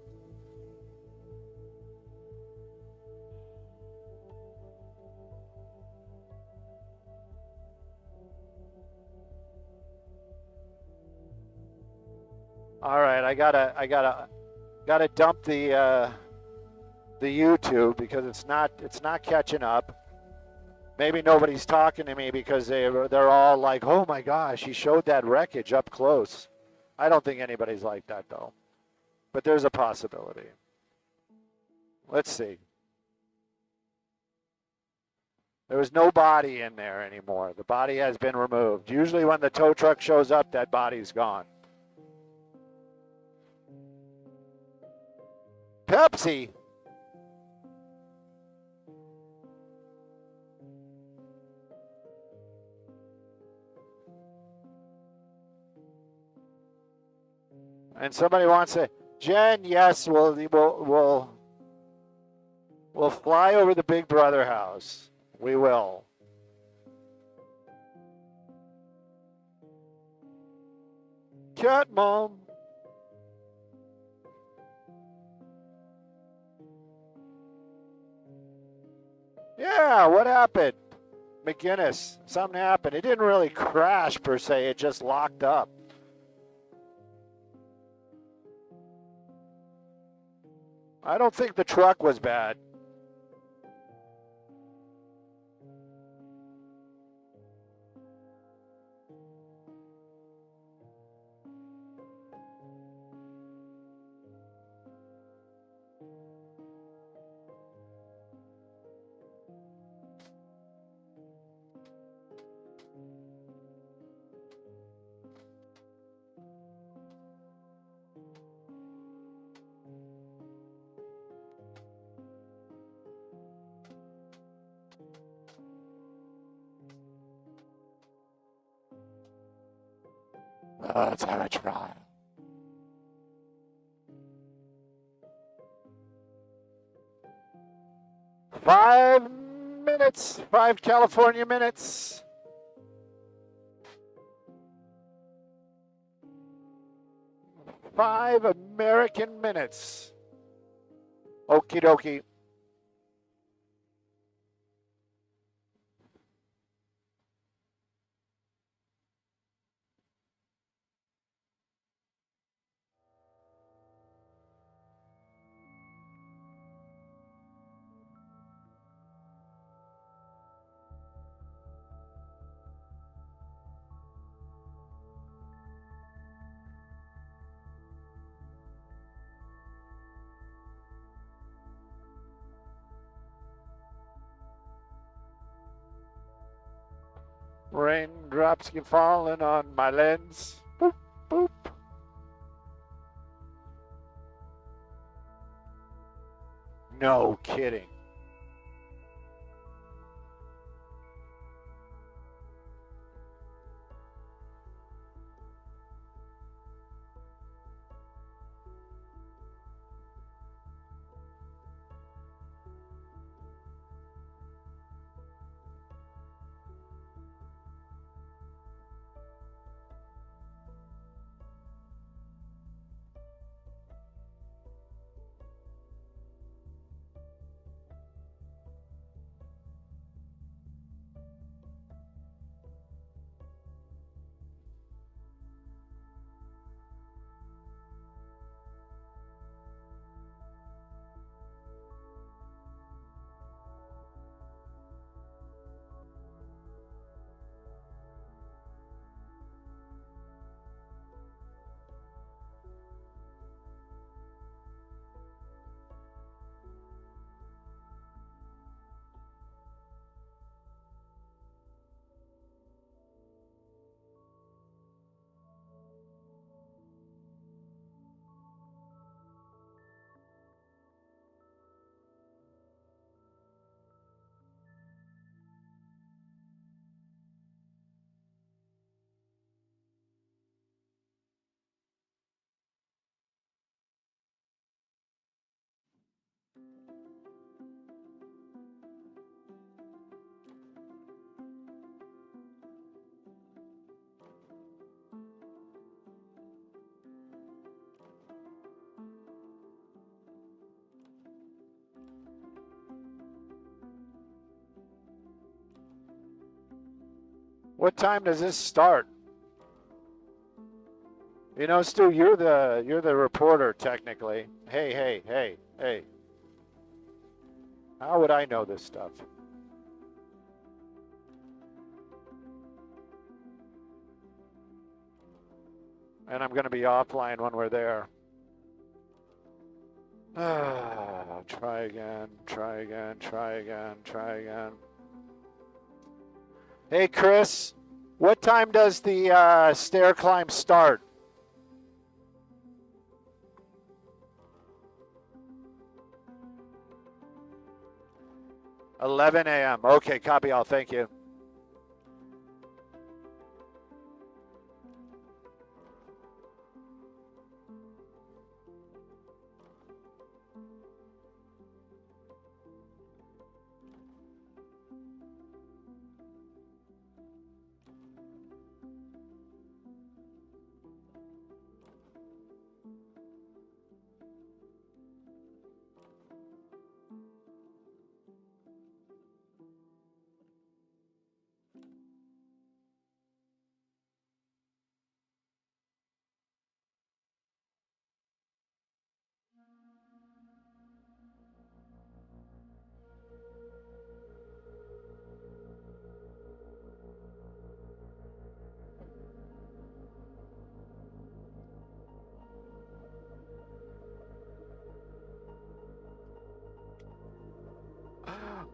All right, I gotta dump the YouTube because it's not catching up. Maybe nobody's talking to me because they're all like, oh my gosh, he showed that wreckage up close. I don't think anybody's like that though, but there's a possibility. Let's see. There was no body in there anymore. The body has been removed. Usually when the tow truck shows up, that body's gone. Pepsi. And somebody wants to, Jen, yes, we'll fly over the Big Brother house. We will. Cat Mom. Yeah, what happened? McGinnis, something happened. It didn't really crash per se, it just locked up. I don't think the truck was bad. Let's have a try. Five minutes, 5 California minutes. Five American minutes. Okie dokie. Raindrops keep falling on my lens. Boop, boop. No kidding. What time does this start? You know, Stu, you're the reporter technically. Hey. How would I know this stuff? And I'm going to be offline when we're there. Try again. Hey, Chris, what time does the stair climb start? 11 a.m. Okay, copy all. Thank you.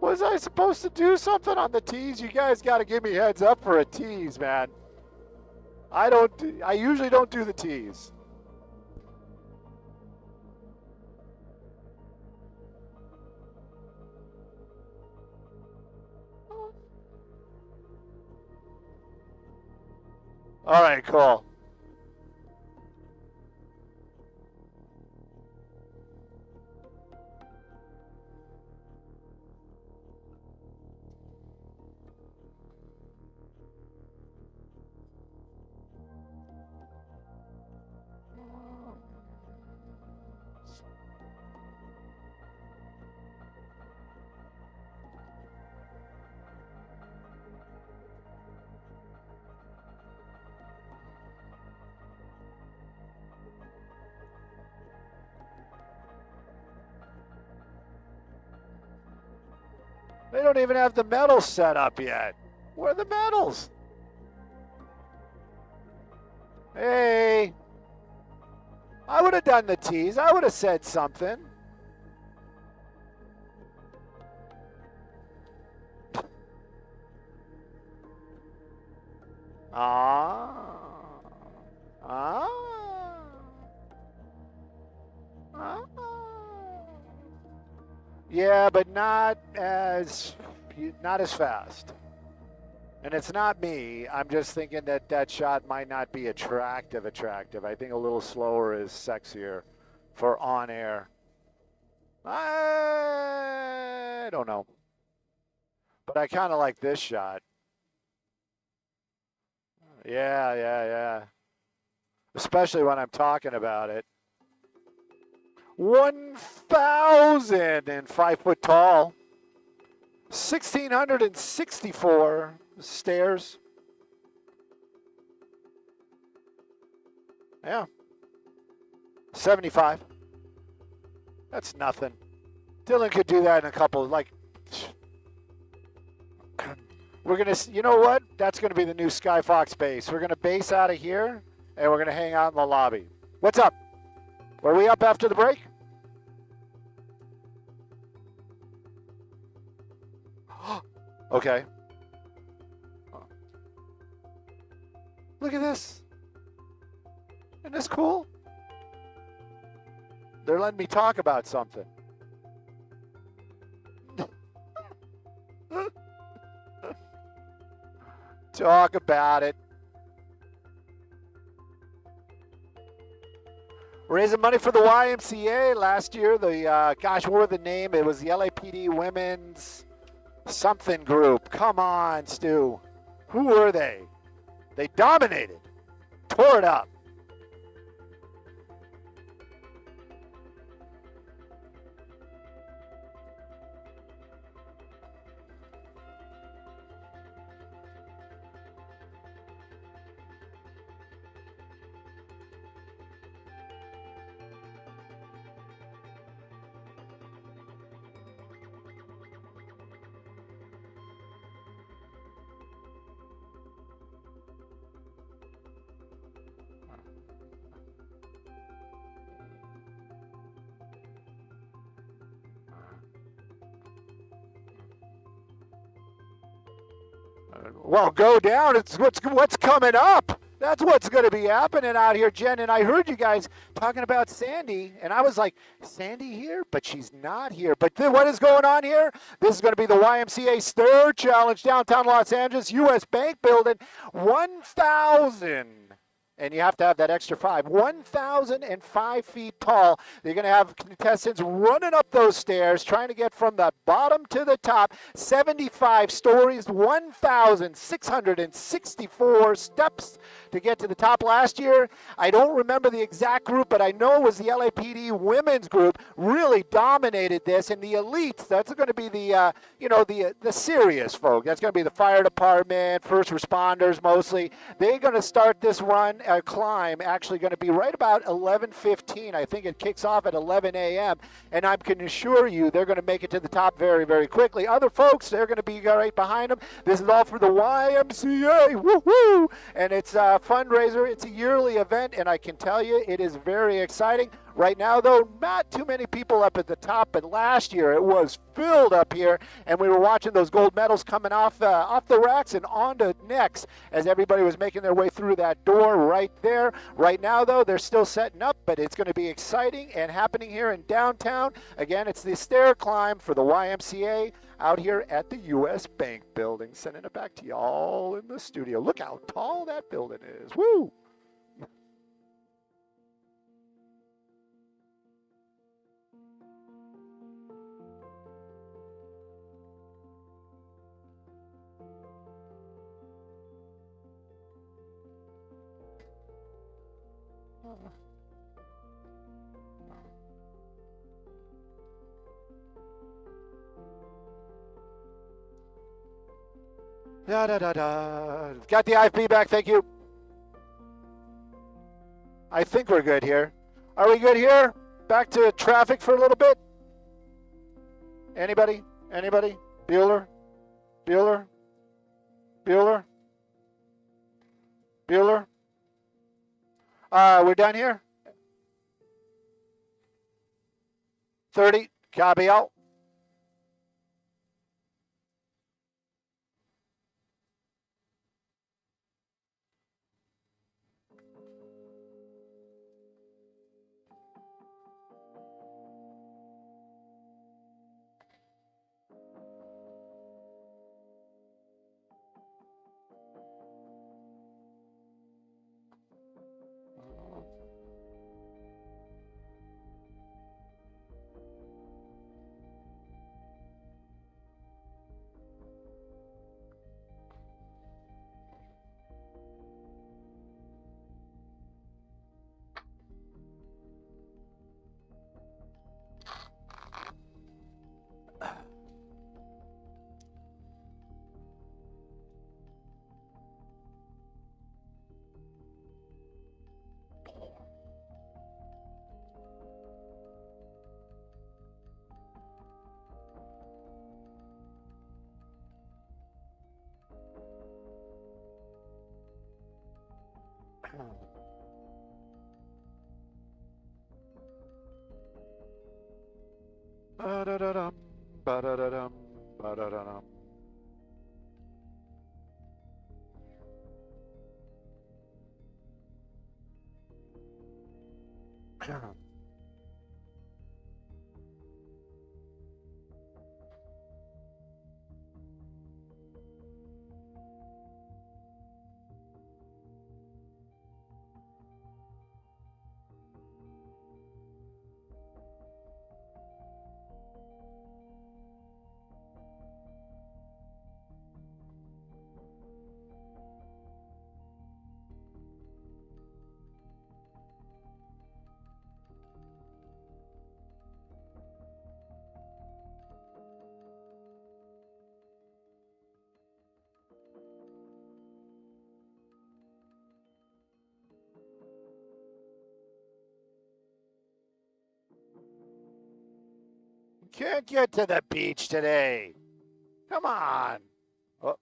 Was I supposed to do something on the tease? You guys got to give me heads up for a tease, man. I usually don't do the tease. All right, cool. They don't even have the medals set up yet. Where are the medals? Hey. I would have done the tease. I would have said something. Ah. Ah. Ah. Yeah, but not as fast. And it's not me. I'm just thinking that that shot might not be attractive. I think a little slower is sexier for on air. I don't know. But I kind of like this shot. Yeah, yeah, yeah. Especially when I'm talking about it. 1,005 foot tall. 1,664 stairs. Yeah. 75. That's nothing. Dylan could do that in a couple, we're going to, you know what? That's going to be the new Skyfox base. We're going to base out of here, and we're going to hang out in the lobby. What's up? Were we up after the break? Okay. Look at this. Isn't this cool? They're letting me talk about something. Talk about it. Raising money for the YMCA last year. What was the name? It was the LAPD Women's something group. Come on, Stu. Who were they? They dominated. Tore it up. Well, go down. It's what's coming up. That's what's going to be happening out here, Jen. And I heard you guys talking about Sandy, and I was like, Sandy here? But she's not here. But what is going on here? This is going to be the YMCA Stir Challenge, downtown Los Angeles, U.S. Bank Building. 1,000. And you have to have that extra 5. 1,005 feet tall. You're going to have contestants running up those stairs, trying to get from the bottom to the top. 75 stories, 1,664 steps to get to the top. Last year, I don't remember the exact group, but I know it was the LAPD women's group, really dominated this. And the elites, that's going to be the serious folk. That's going to be the fire department, first responders mostly. They're going to start this run. Climb actually going to be right about 11:15. I think it kicks off at 11 a.m. And I can assure you they're going to make it to the top very, very quickly. Other folks, they're going to be right behind them. This is all for the YMCA. Woo-hoo! And it's a fundraiser. It's a yearly event, and I can tell you it is very exciting. Right now, though, not too many people up at the top, but last year it was filled up here, and we were watching those gold medals coming off the racks and onto necks as everybody was making their way through that door right there. Right now, though, they're still setting up, but it's going to be exciting and happening here in downtown. Again, it's the stair climb for the YMCA out here at the U.S. Bank Building. Sending it back to y'all in the studio. Look how tall that building is. Woo! Da, da, da, da. Got the IFB back, thank you. I think we're good here. Are we good here? Back to traffic for a little bit? Anybody? Anybody? Bueller? Bueller? Bueller? Bueller? We're done here? 30, copy out. Ba-da-da-dum, ba-da-da-dum, ba-da-da-dum. Can't get to the beach today. Come on. Oh,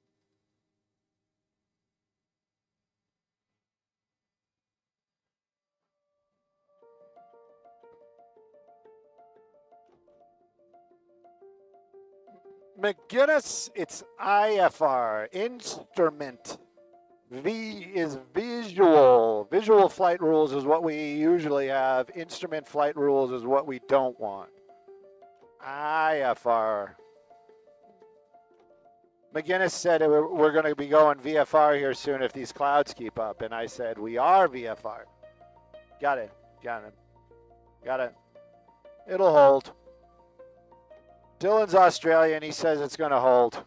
McGinnis, it's IFR, instrument. V is visual. Visual flight rules is what we usually have. Instrument flight rules is what we don't want. IFR. McGinnis said we're going to be going VFR here soon if these clouds keep up. And I said, we are VFR. Got it. Got it. Got it. It'll hold. Dylan's Australian. He says it's going to hold.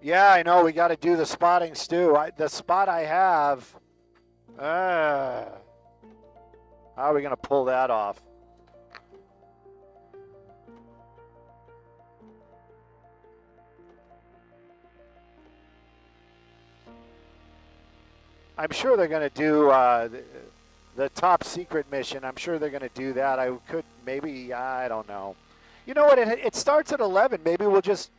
Yeah, I know. We got to do the spotting, Stu. The spot I have. How are we going to pull that off? I'm sure they're going to do the top secret mission. I'm sure they're going to do that. I could maybe, I don't know. You know what? It starts at 11. Maybe we'll just,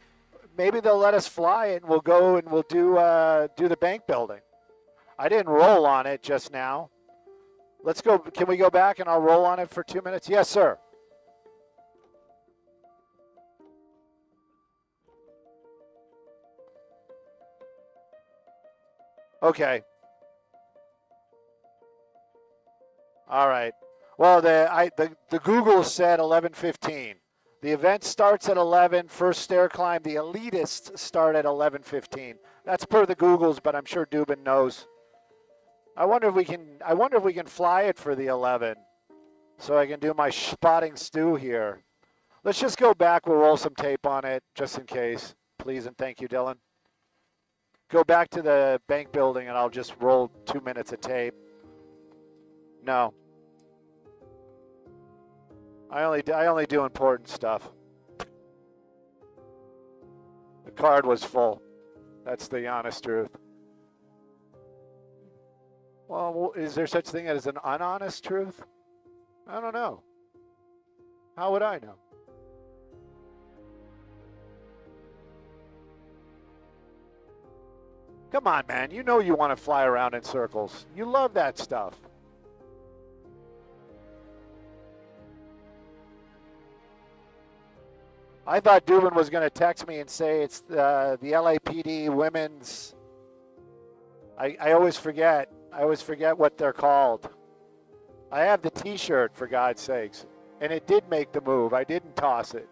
maybe they'll let us fly it and we'll go and we'll do the bank building. I didn't roll on it just now. Let's go. Can we go back and I'll roll on it for 2 minutes? Yes, sir. Okay. All right. Well, the Google said 11:15. The event starts at 11. First stair climb. The elitists start at 11:15. That's per the Googles, but I'm sure Dubin knows. I wonder if we can fly it for the 11, so I can do my spotting Stu here. Let's just go back. We'll roll some tape on it just in case, please and thank you, Dylan. Go back to the bank building, and I'll just roll 2 minutes of tape. No. I only do important stuff. The card was full. That's the honest truth. Well, is there such thing as an unhonest truth? I don't know. How would I know? Come on, man. You know you want to fly around in circles. You love that stuff. I thought Dubin was going to text me and say it's the LAPD women's. I always forget. I always forget what they're called. I have the T-shirt, for God's sakes. And it did make the move. I didn't toss it.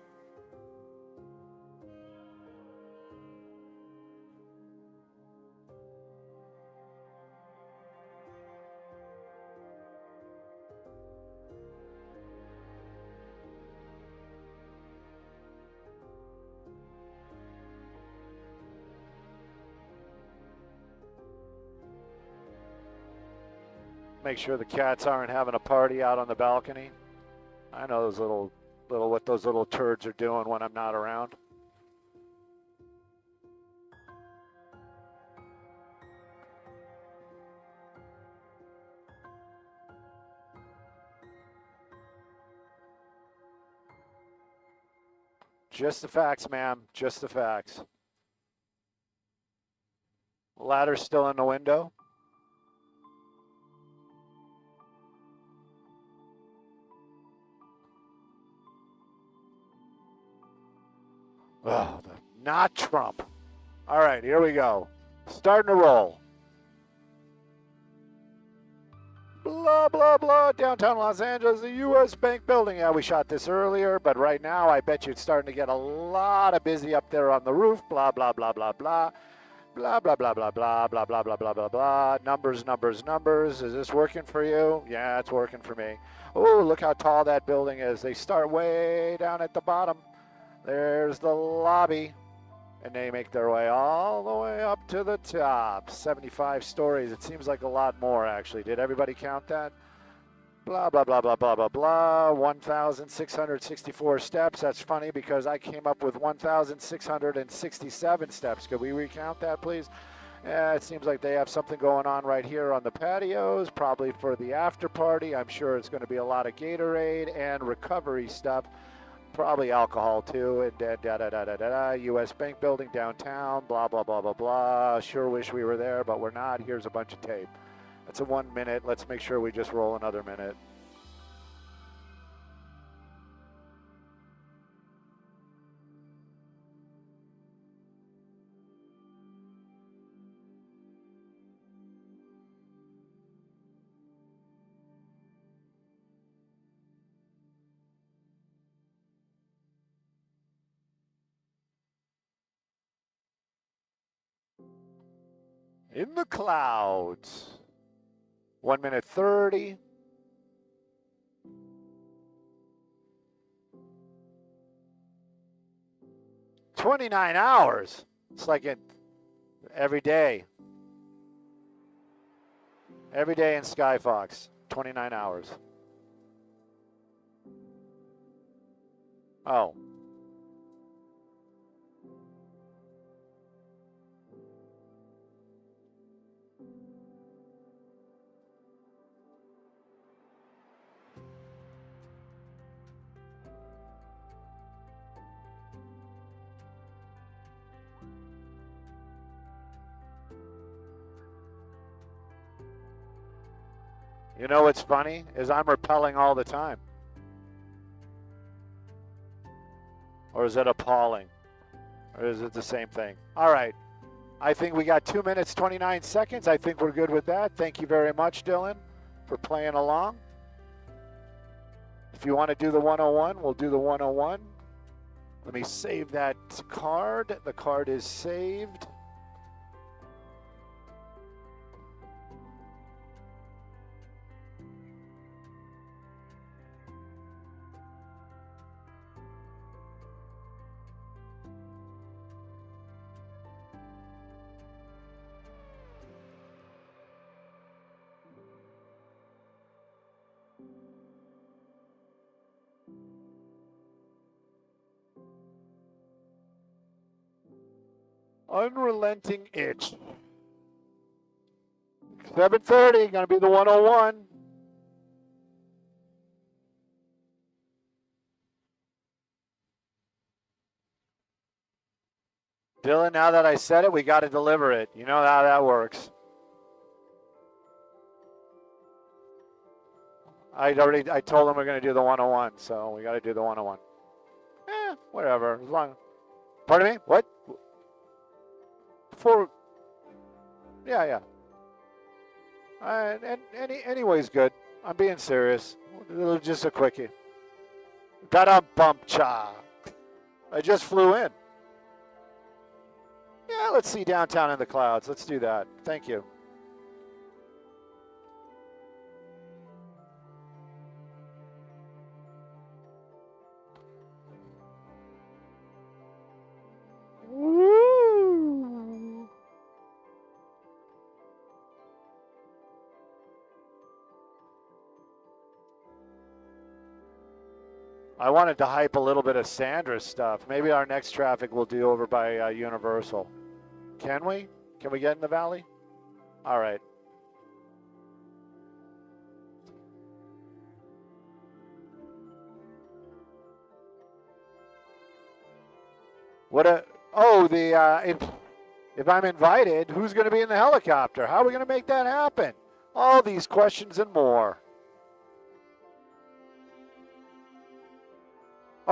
Make sure the cats aren't having a party out on the balcony. I know those what those little turds are doing when I'm not around. Just the facts, ma'am. Just the facts. Ladder's still in the window. Oh, not Trump. All right, here we go. Starting to roll. Blah, blah, blah. Downtown Los Angeles, the U.S. Bank building. Yeah, we shot this earlier, but right now I bet you it's starting to get a lot of busy up there on the roof. Blah, blah, blah, blah, blah. Blah, blah, blah, blah, blah, blah, blah, blah, blah, blah, blah. Numbers, numbers, numbers. Is this working for you? Yeah, it's working for me. Oh, look how tall that building is. They start way down at the bottom. There's the lobby. And they make their way all the way up to the top. 75 stories. It seems like a lot more, actually. Did everybody count that? Blah, blah, blah, blah, blah, blah, blah. 1,664 steps. That's funny because I came up with 1,667 steps. Could we recount that, please? It seems like they have something going on right here on the patios, probably for the after party. I'm sure it's going to be a lot of Gatorade and recovery stuff. Probably alcohol too, and da-da-da-da-da-da, U.S. Bank building downtown, blah, blah, blah, blah, blah. Sure wish we were there, but we're not. Here's a bunch of tape. That's a 1 minute. Let's make sure we just roll another minute. In the clouds. 1 minute 30. $29 hours. It's like every day. Every day in Skyfox. 29 hours. Oh. You know what's funny is I'm repelling all the time. Or is it appalling? Or is it the same thing? All right. I think we got 2 minutes, 29 seconds. I think we're good with that. Thank you very much, Dylan, for playing along. If you want to do the 101, we'll do the 101. Let me save that card. The card is saved. Unrelenting itch. 7:30, gonna be the 101. Dylan, now that I said it, we got to deliver it. You know how that works. I told them we're going to do the 101, so we got to do the 101. Whatever. As long. Pardon me? What? Yeah. Anyways, good. I'm being serious. Just a quickie. Bump cha. I just flew in. Yeah, let's see downtown in the clouds. Let's do that. Thank you. Woo. I wanted to hype a little bit of Sandra's stuff. Maybe our next traffic we'll do over by Universal. Can we? Can we get in the valley? All right. If I'm invited, who's going to be in the helicopter? How are we going to make that happen? All these questions and more.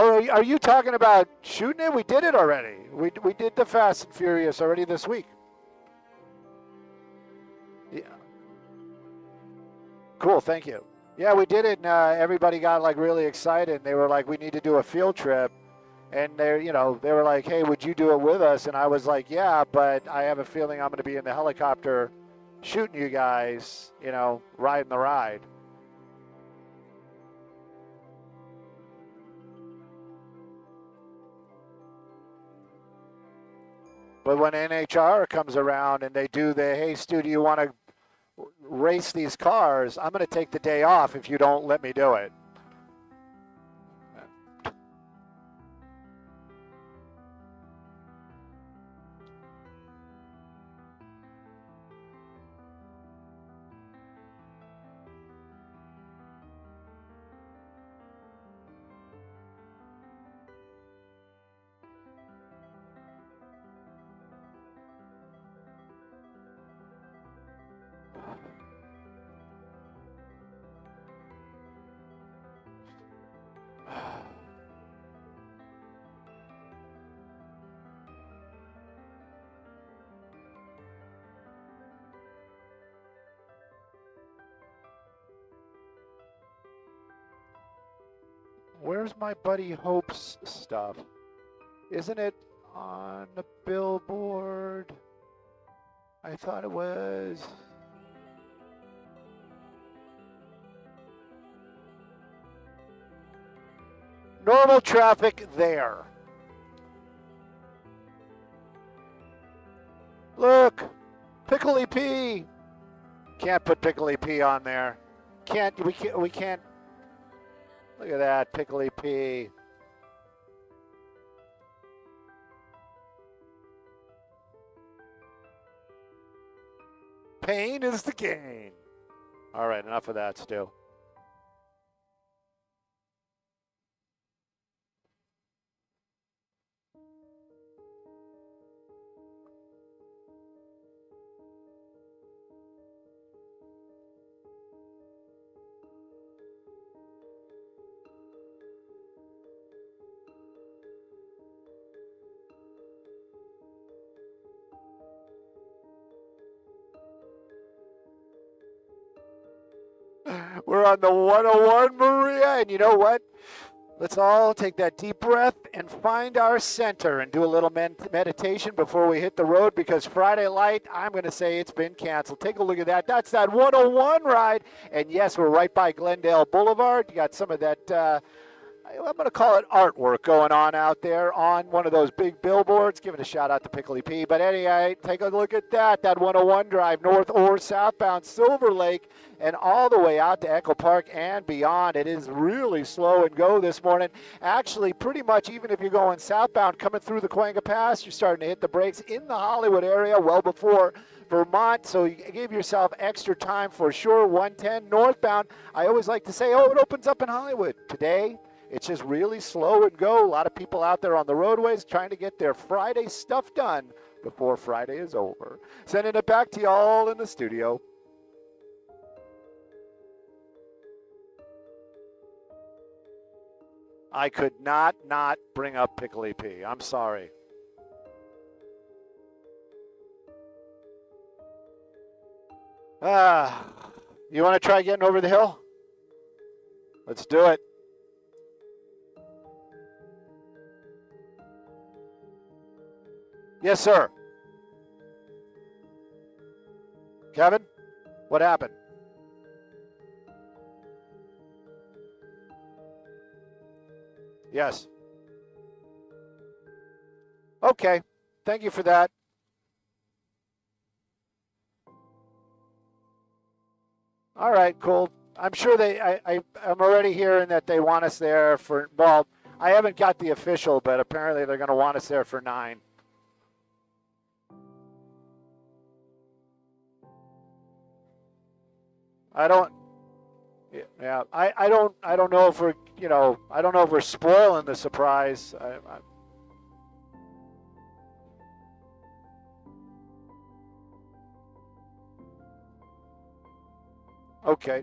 Oh, are you talking about shooting it? We did it already. We did the Fast and Furious already this week. Yeah. Cool, thank you. Yeah, we did it, and everybody got like really excited. They were like, "We need to do a field trip," and they were like, "Hey, would you do it with us?" And I was like, "Yeah, but I have a feeling I'm going to be in the helicopter, shooting you guys, riding the ride." But when NHR comes around and they do the, "Hey, Stu, do you want to race these cars?" I'm going to take the day off if you don't let me do it. Where's my buddy Hope's stuff? Isn't it on the billboard? I thought it was. Normal traffic there. Look, Pickly P. Can't put Pickly P on there. We can't. Look at that, Pickly P. Pain is the gain. All right, enough of that, Stu. We're on the 101, Maria, and you know what? Let's all take that deep breath and find our center and do a little meditation before we hit the road, because Friday Light, I'm going to say it's been canceled. Take a look at that. That's that 101 ride. And yes, we're right by Glendale Boulevard. You got some of that, I'm going to call it artwork going on out there on one of those big billboards. Give it a shout out to Pickly P. But anyway, take a look at that 101 drive north or southbound Silver Lake and all the way out to Echo Park and beyond. It is really slow and go this morning. Actually, pretty much even if you're going southbound coming through the Cahuenga Pass, you're starting to hit the brakes in the Hollywood area well before Vermont, so you give yourself extra time for sure. 110 northbound, I always like to say, it opens up in Hollywood. Today, it's just really slow and go. A lot of people out there on the roadways trying to get their Friday stuff done before Friday is over. Sending it back to y'all in the studio. I could not bring up Pickly P. I'm sorry. You want to try getting over the hill? Let's do it. Yes, sir. Kevin, what happened? Yes. Okay. Thank you for that. All right, cool. I'm sure I'm already hearing that they want us there for, well, I haven't got the official, but apparently they're going to want us there for 9. I don't know if we're, I don't know if we're spoiling the surprise. Okay.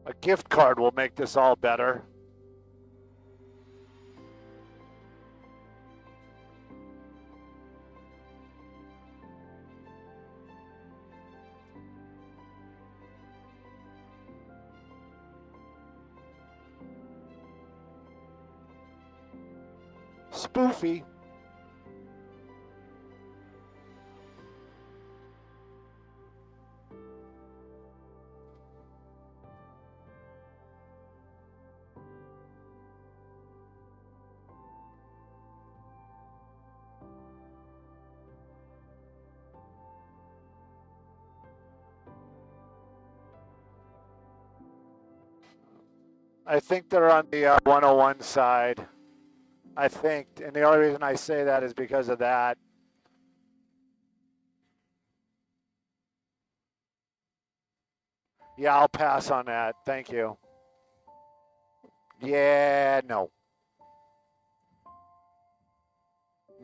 A gift card will make this all better. Spoofy. I think they're on the 101 side. I think, and the only reason I say that is because of that. Yeah, I'll pass on that. Thank you. Yeah, no.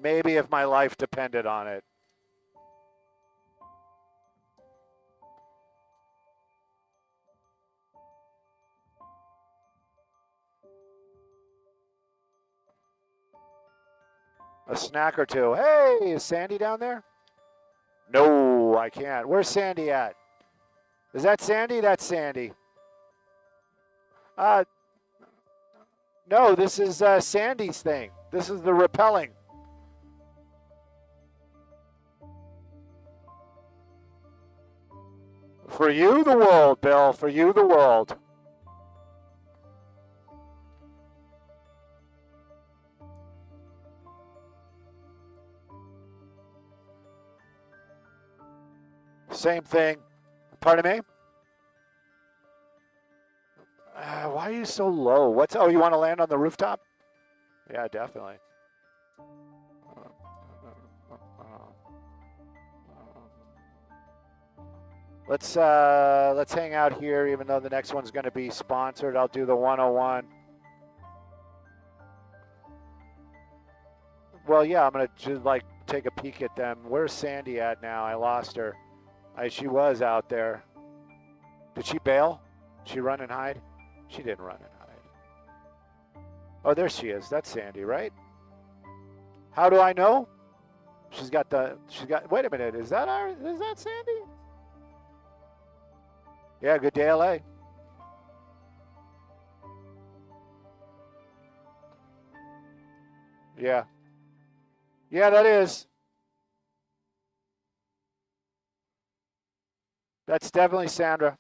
Maybe if my life depended on it. A snack or two. Hey, is Sandy down there? No, I can't. Where's Sandy at? Is that Sandy? That's Sandy. No, this is Sandy's thing. This is the repelling. For you, the world, Bill. For you, the world. Same thing. Pardon me? Why are you so low? Oh, you want to land on the rooftop? Yeah, definitely. Let's hang out here, even though the next one's going to be sponsored. I'll do the 101. Well, yeah, I'm going to just like take a peek at them. Where's Sandy at now? I lost her. She was out there. Did she bail? Did she run and hide? She didn't run and hide. Oh, there she is. That's Sandy, right? How do I know? Wait a minute. Is that Sandy? Yeah, good GDLA. Yeah. Yeah, that is. That's definitely Sandra.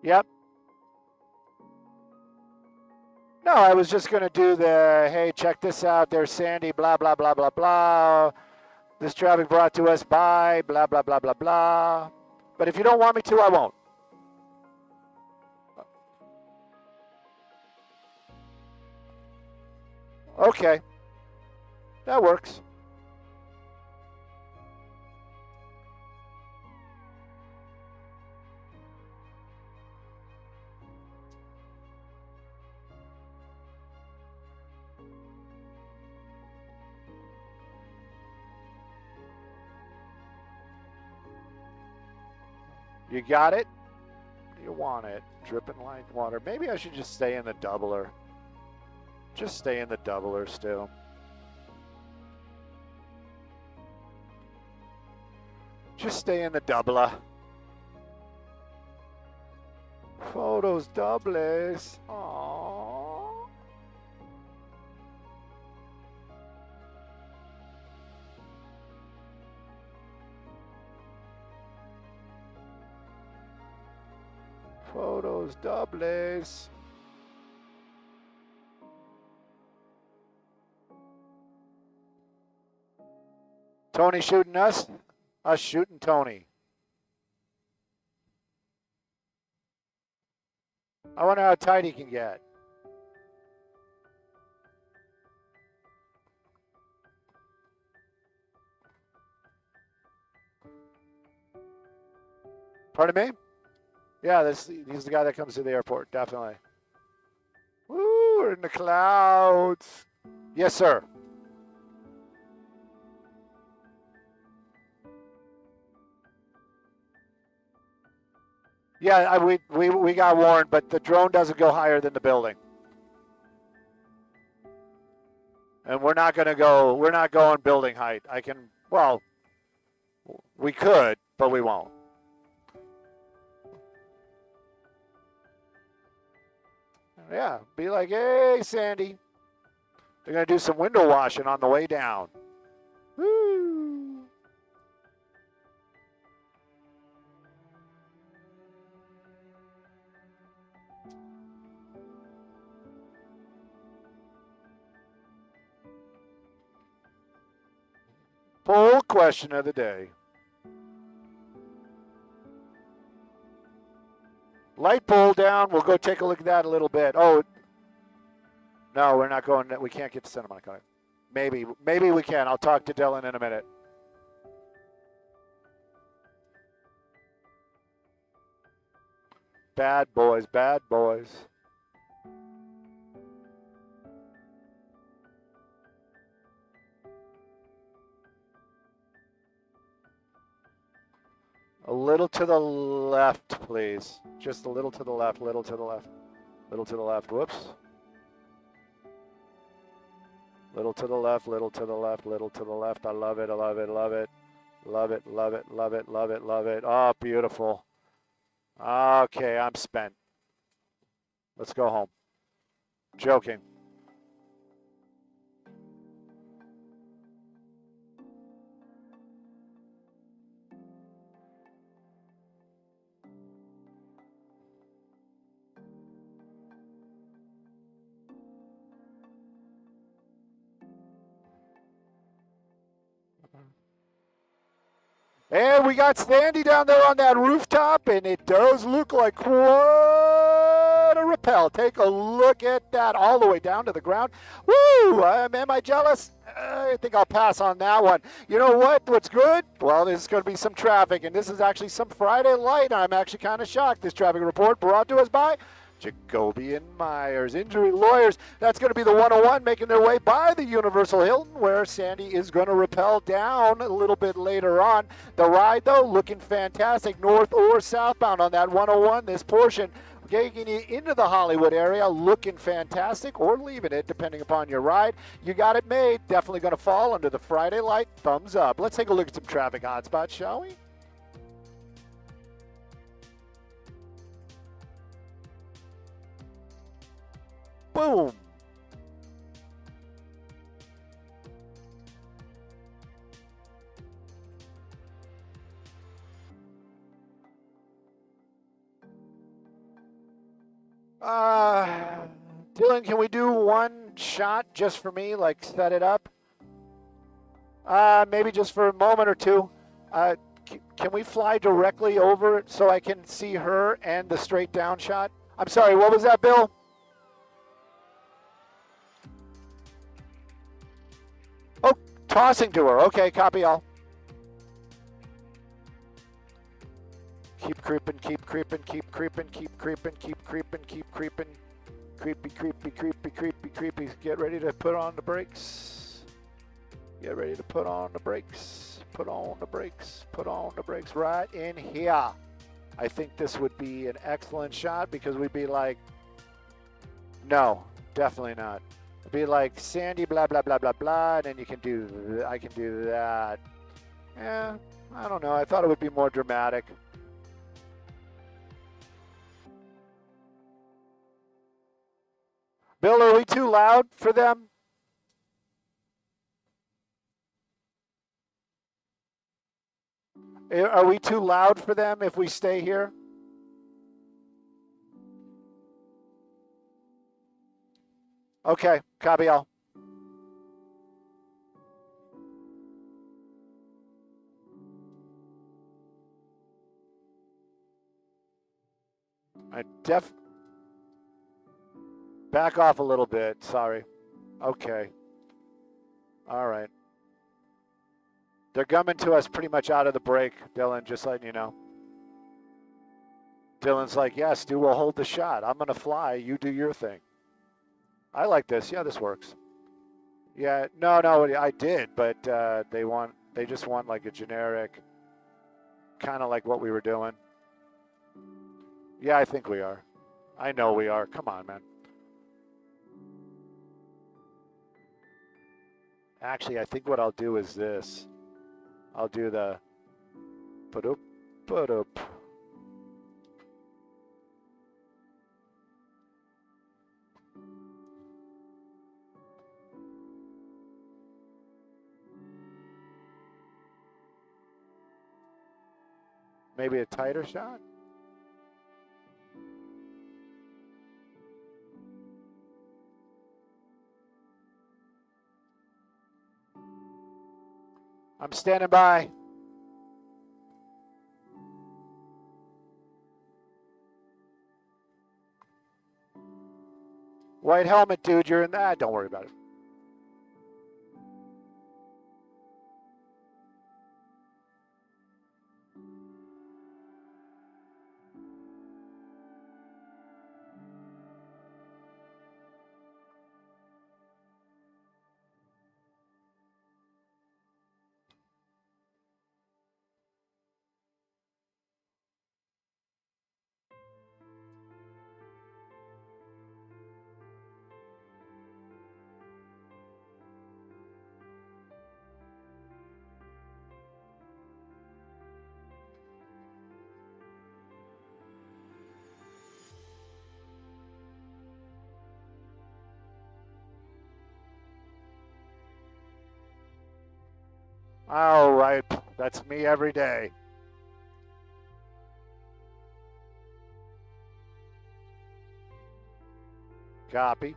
Yep. No, I was just going to do the, hey, check this out. There's Sandy, blah, blah, blah, blah, blah. This traffic brought to us by, blah, blah, blah, blah, blah. But if you don't want me to, I won't. Okay. That works. You got it? You want it. Dripping like water. Maybe I should just stay in the doubler. Just stay in the doubler still. Just stay in the doubler. Photos doubles. Aww. Photos doubles. Tony shooting us? Us shooting Tony. I wonder how tight he can get. Pardon me? Yeah, he's the guy that comes to the airport, definitely. Woo, we're in the clouds. Yes, sir. Yeah, we got warned, but the drone doesn't go higher than the building. And we're not going building height. Well, we could, but we won't. Yeah, be like, hey, Sandy. They're going to do some window washing on the way down. Woo! Poll question of the day. Light pole down. We'll go take a look at that a little bit. Oh, no, we're not going. We can't get to Santa Monica. Maybe we can. I'll talk to Dylan in a minute. Bad boys, bad boys. A little to the left, please. Just a little to the left, little to the left. Little to the left, whoops. Little to the left, little to the left, little to the left. I love it, I love it, love it. Love it, love it, love it, love it, love it. Oh, beautiful. Okay, I'm spent. Let's go home. Joking. And we got Sandy down there on that rooftop, and it does look like quite a rappel. Take a look at that all the way down to the ground. Woo! Am I jealous? I think I'll pass on that one. You know what? What's good? Well, there's going to be some traffic, and this is actually some Friday light. I'm actually kind of shocked. This traffic report brought to us by Jacoby and Myers, injury lawyers. That's going to be the 101 making their way by the Universal Hilton, where Sandy is going to rappel down a little bit later on. The ride, though, looking fantastic, north or southbound on that 101. This portion getting you into the Hollywood area, looking fantastic, or leaving it, depending upon your ride. You got it made. Definitely going to fall under the Friday light. Thumbs up. Let's take a look at some traffic hotspots, shall we? Boom. Dylan, can we do one shot just for me, like set it up? Maybe just for a moment or two. Can we fly directly over so I can see her and the straight down shot? I'm sorry, what was that, Bill? Oh, tossing to her. Okay, copy all. Keep creeping, keep creeping, keep creeping, keep creeping, keep creeping, keep creeping. Creepy, creepy, creepy, creepy, creepy. Get ready to put on the brakes. Get ready to put on the brakes. Put on the brakes. Put on the brakes right in here. I think this would be an excellent shot because we'd be like, no, definitely not. It'd be like Sandy, blah, blah, blah, blah, blah, and then you can do, I can do that. Yeah, I don't know. I thought it would be more dramatic. Bill, are we too loud for them? Are we too loud for them if we stay here? Okay, copy all. Back off a little bit, sorry. Okay. All right. They're coming to us pretty much out of the break, Dylan, just letting you know. Dylan's like, yeah, Stu will hold the shot. I'm going to fly. You do your thing. I like this. Yeah, this works. Yeah, no, I did, but they just want like a generic, kind of like what we were doing. Yeah, I think we are. I know we are. Come on, man. Actually, I think what I'll do is this. I'll do the ba-doop, ba-doop. Maybe a tighter shot? I'm standing by. White helmet, dude, you're in that. Don't worry about it. All right, that's me every day. Copy.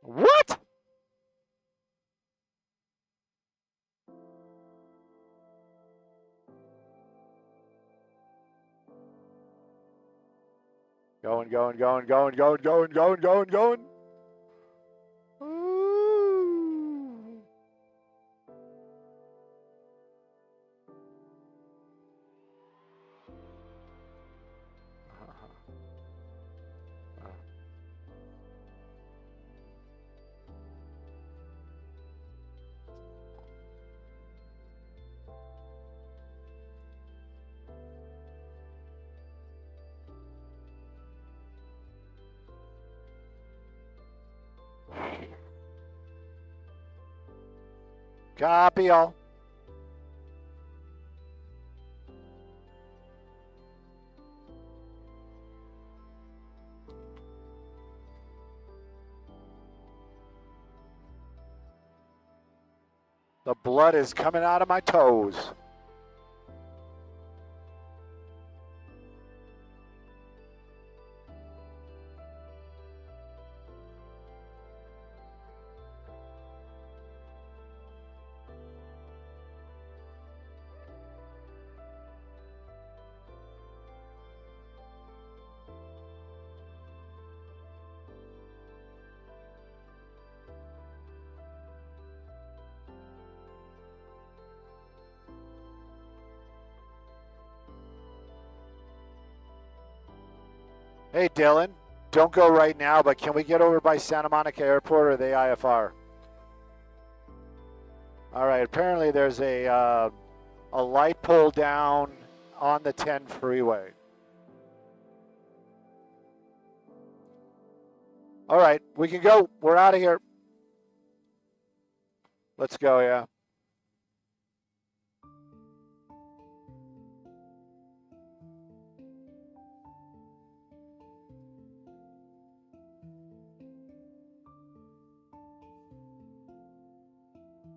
What? Going. Ooh. Copy all. The blood is coming out of my toes. Hey, Dylan, don't go right now, but can we get over by Santa Monica Airport or the IFR? All right, apparently there's a light pole down on the 10 freeway. All right, we can go. We're out of here. Let's go, yeah.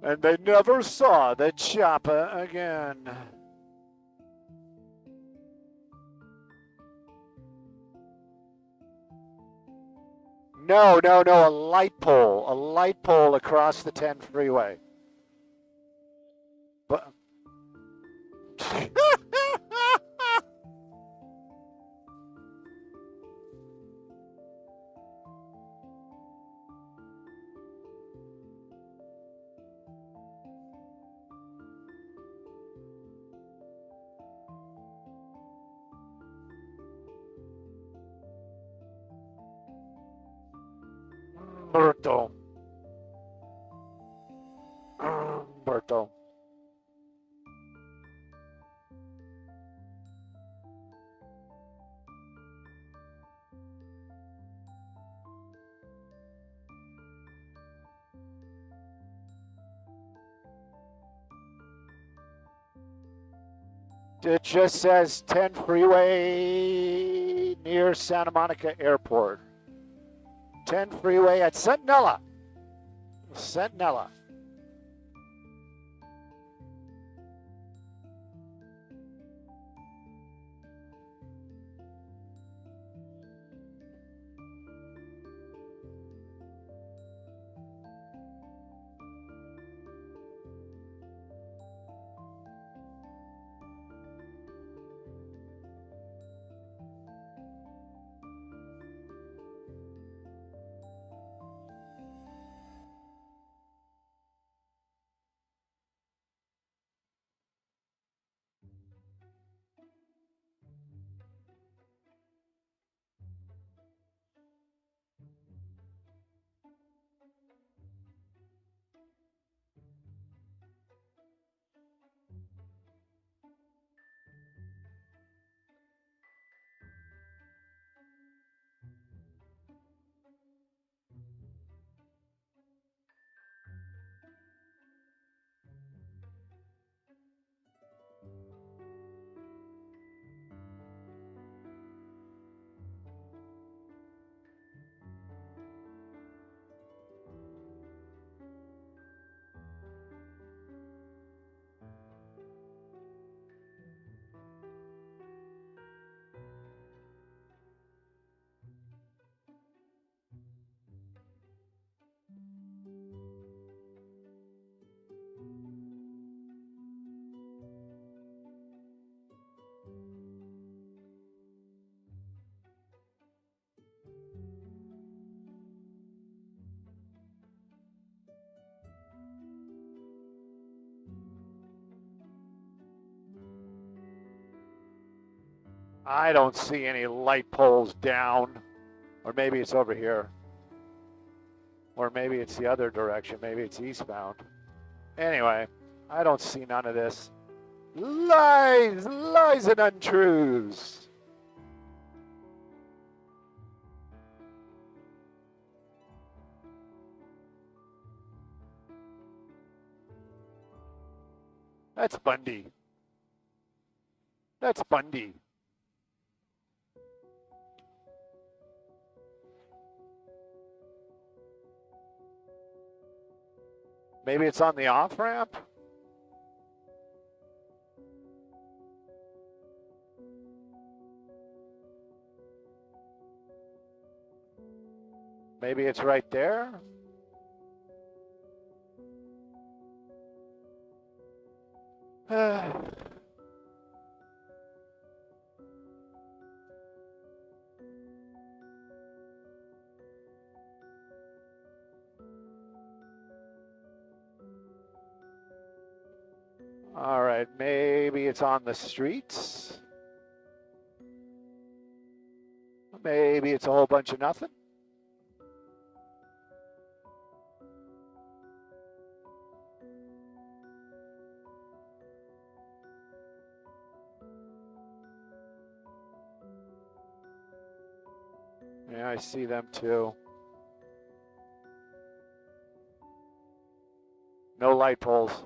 And they never saw the chopper again. No, no, no, a light pole across the 10 freeway. But Berto. Berto. It just says 10 freeway near Santa Monica Airport. 10 freeway at Centinela. Centinela. I don't see any light poles down. Or maybe it's over here. Or maybe it's the other direction. Maybe it's eastbound. Anyway, I don't see none of this. Lies, lies and untruths. That's Bundy. That's Bundy. Maybe it's on the off-ramp? Maybe it's right there? All right, maybe it's on the streets. Maybe it's a whole bunch of nothing. Yeah, I see them too. No light poles.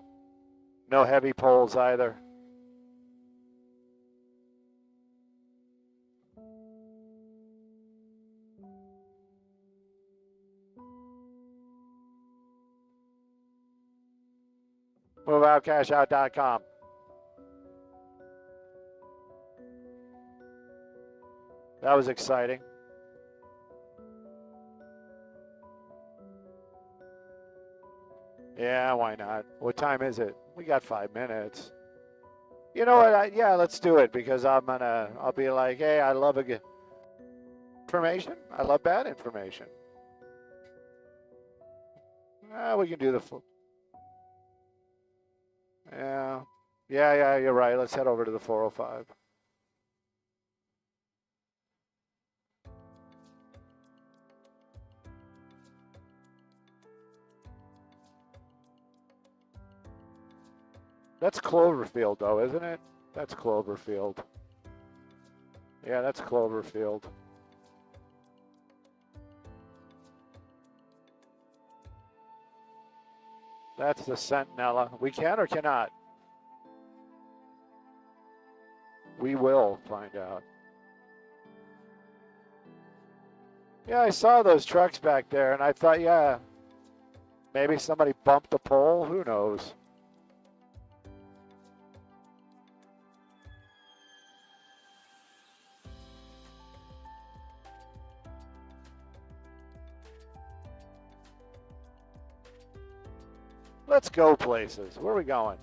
No heavy poles either. MoveOutCashOut.com. That was exciting. Yeah, why not? What time is it? We got 5 minutes. You know what? Yeah, let's do it because I'll be like, hey, I love a good information. I love bad information. We can do the full. Yeah, you're right. Let's head over to the 405. That's Cloverfield, though, isn't it? That's Cloverfield. Yeah, that's Cloverfield. That's the Sentinella. We can or cannot? We will find out. Yeah, I saw those trucks back there, and I thought, yeah, maybe somebody bumped the pole. Who knows? Let's go places. Where are we going?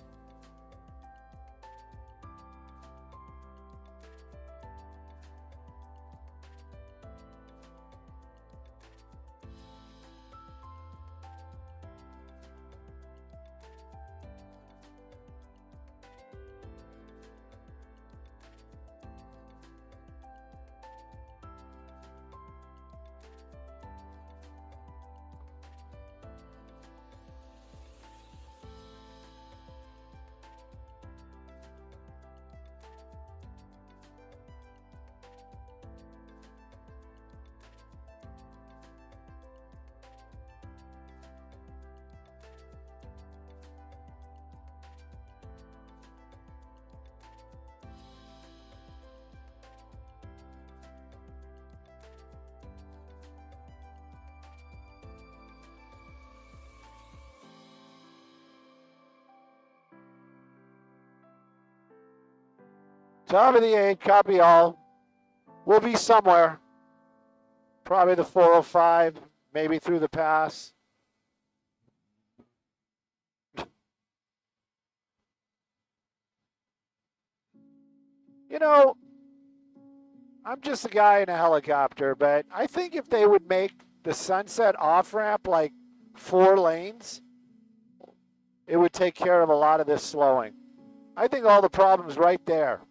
Top of the 8, copy all. We'll be somewhere. Probably the 405, maybe through the pass. You know, I'm just a guy in a helicopter, but I think if they would make the Sunset off-ramp like 4 lanes, it would take care of a lot of this slowing. I think all the problem's right there.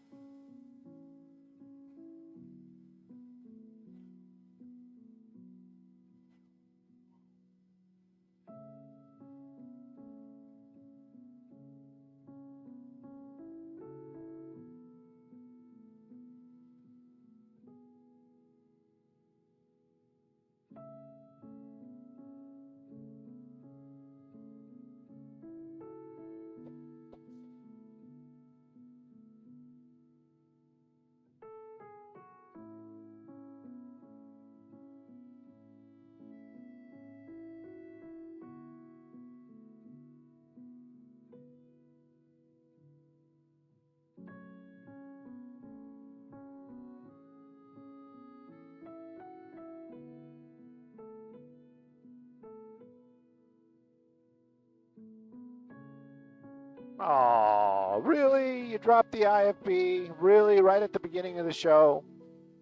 Oh, really? You dropped the IFB? Really? Right at the beginning of the show?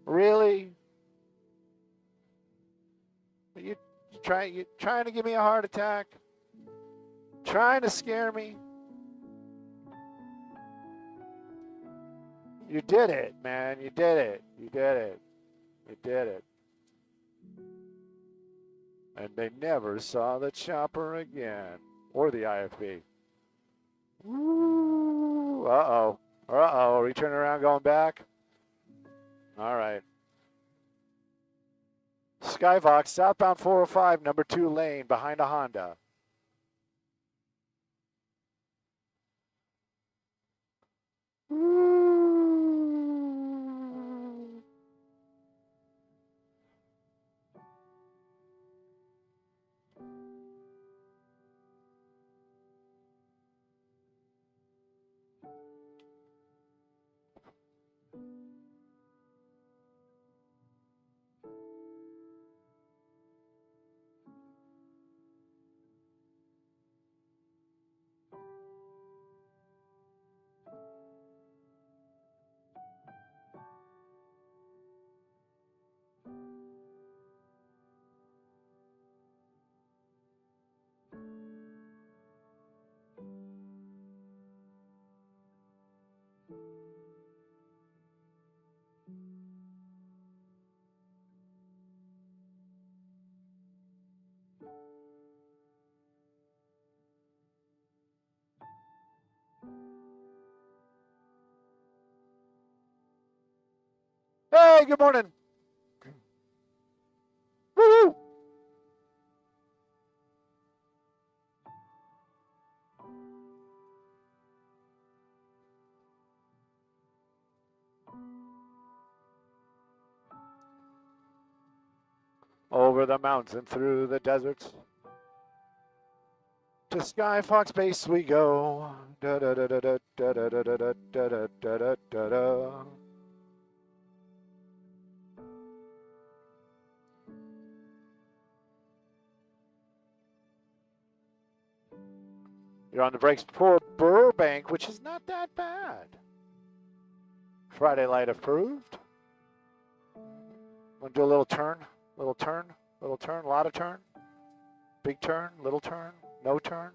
Really? You trying to give me a heart attack? Trying to scare me? You did it, man. You did it. You did it. They did it. And they never saw the chopper again. Or the IFB. Ooh, uh-oh. Uh-oh, are we turning around going back? All right. Skyfox, southbound 405, number 2 lane, behind a Honda. Ooh. Hey, good morning. Woo-hoo. Over the mountains and through the deserts. To Skyfox Base we go. Da da da da da da da da da da da da da. You're on the brakes for Burbank, which is not that bad. Friday light approved. Want to do a little turn, little turn, little turn, a lot of turn. Big turn, little turn, no turn.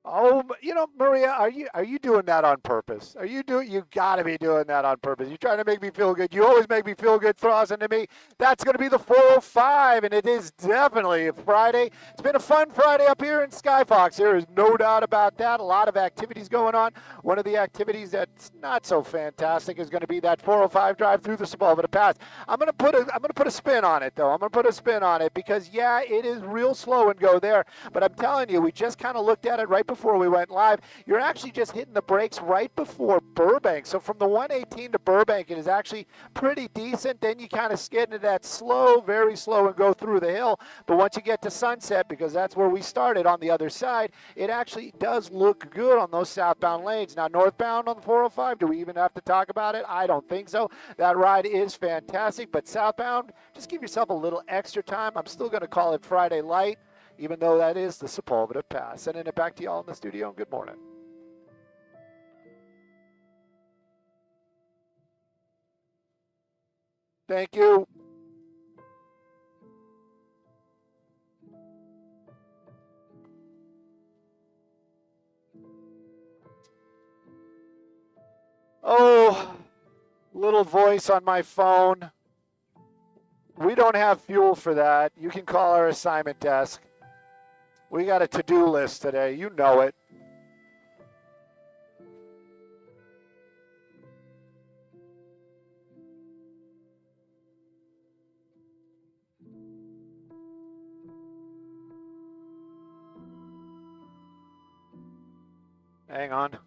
Oh, you know, Maria, are you doing that on purpose? You got to be doing that on purpose. You're trying to make me feel good. You always make me feel good, Throssin to me. That's going to be the 405, and it is definitely a Friday. It's been a fun Friday up here in Skyfox. There is no doubt about that. A lot of activities going on. One of the activities that's not so fantastic is going to be that 405 drive through the Sepulveda Pass. I'm going to put a spin on it, though. I'm going to put a spin on it because, yeah, it is real slow and go there. But I'm telling you, we just kind of looked at it right before we went live. You're actually just hitting the brakes right before Burbank. So from the 118 to Burbank, it is actually pretty decent. Then you kind of skid into that slow, very slow, and go through the hill. But once you get to Sunset, because that's where we started on the other side, it actually does look good on those southbound lanes. Now, northbound on the 405, do we even have to talk about it? I don't think so. That ride is fantastic. But southbound, just give yourself a little extra time. I'm still going to call it Friday light, even though that is the Sepulveda Pass. Sending it back to y'all in the studio, and good morning. Thank you. Oh, little voice on my phone. We don't have fuel for that. You can call our assignment desk. We got a to-do list today. You know it. Hang on.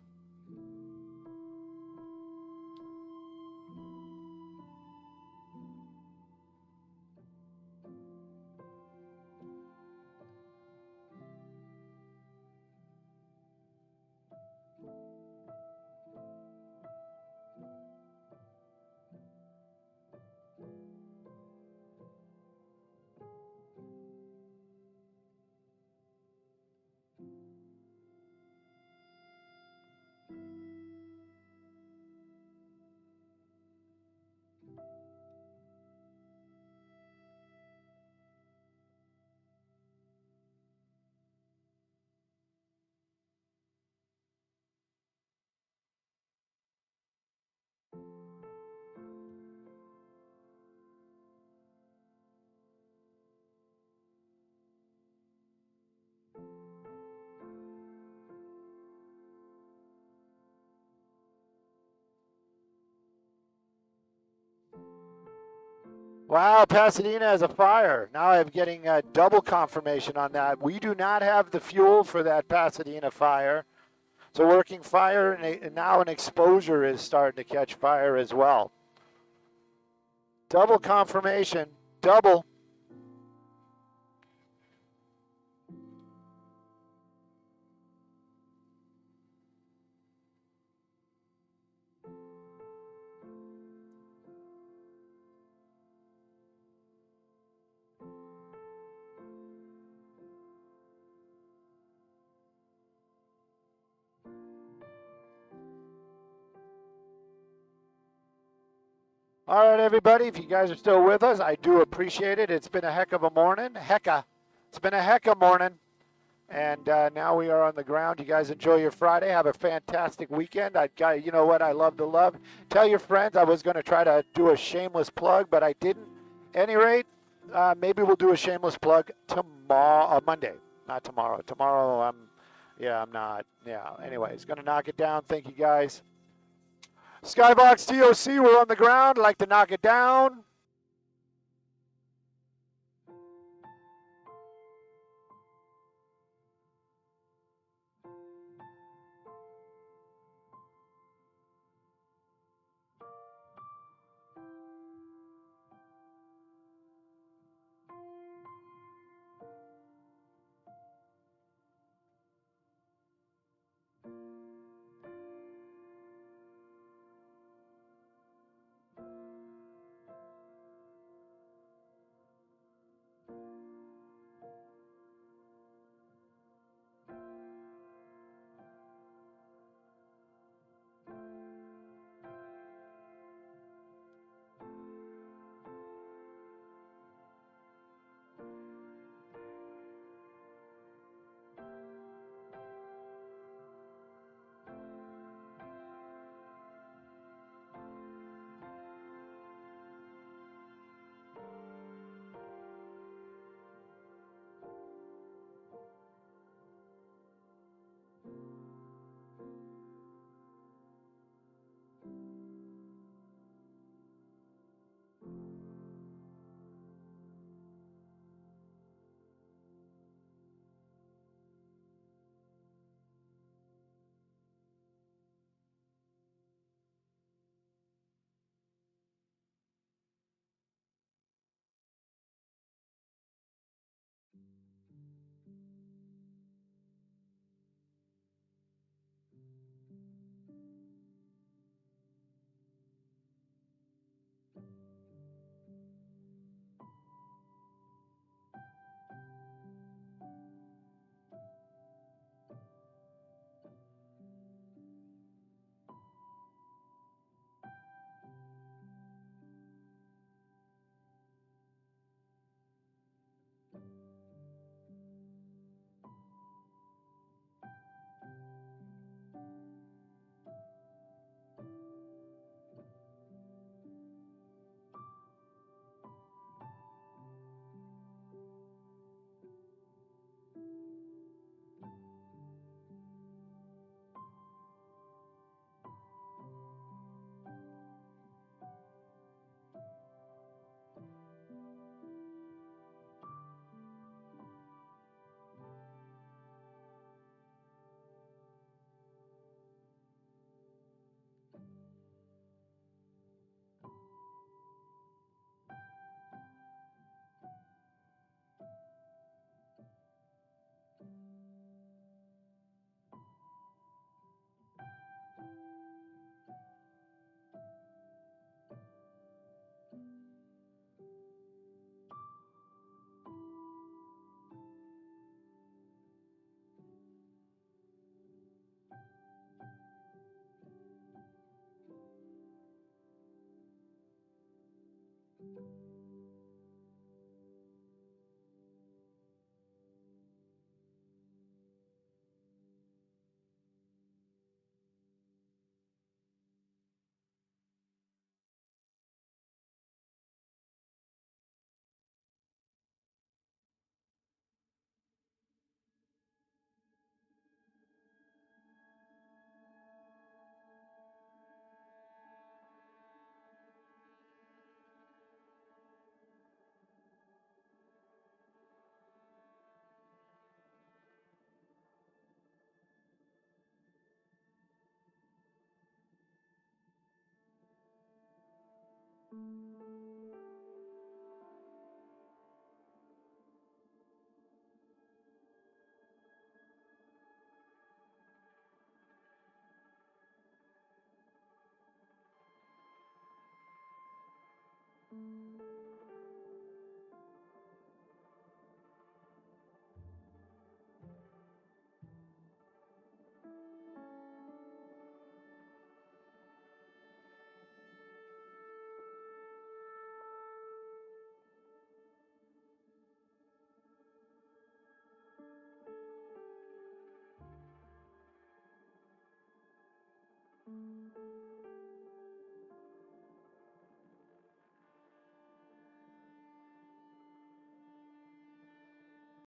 Wow, Pasadena has a fire. Now I'm getting double confirmation on that. We do not have the fuel for that Pasadena fire. It's a working fire, and now an exposure is starting to catch fire as well. Double confirmation. Double. All right, everybody, if you guys are still with us, I do appreciate it. It's been a heck of a morning. It's been a heck of a morning. And now we are on the ground. You guys enjoy your Friday. Have a fantastic weekend. You know what I love to love. Tell your friends. I was going to try to do a shameless plug, but I didn't. At any rate, maybe we'll do a shameless plug tomorrow, Monday, not tomorrow. Tomorrow, I'm not. Yeah. Anyways, going to knock it down. Thank you guys. Skybox TOC, we're on the ground. I'd like to knock it down.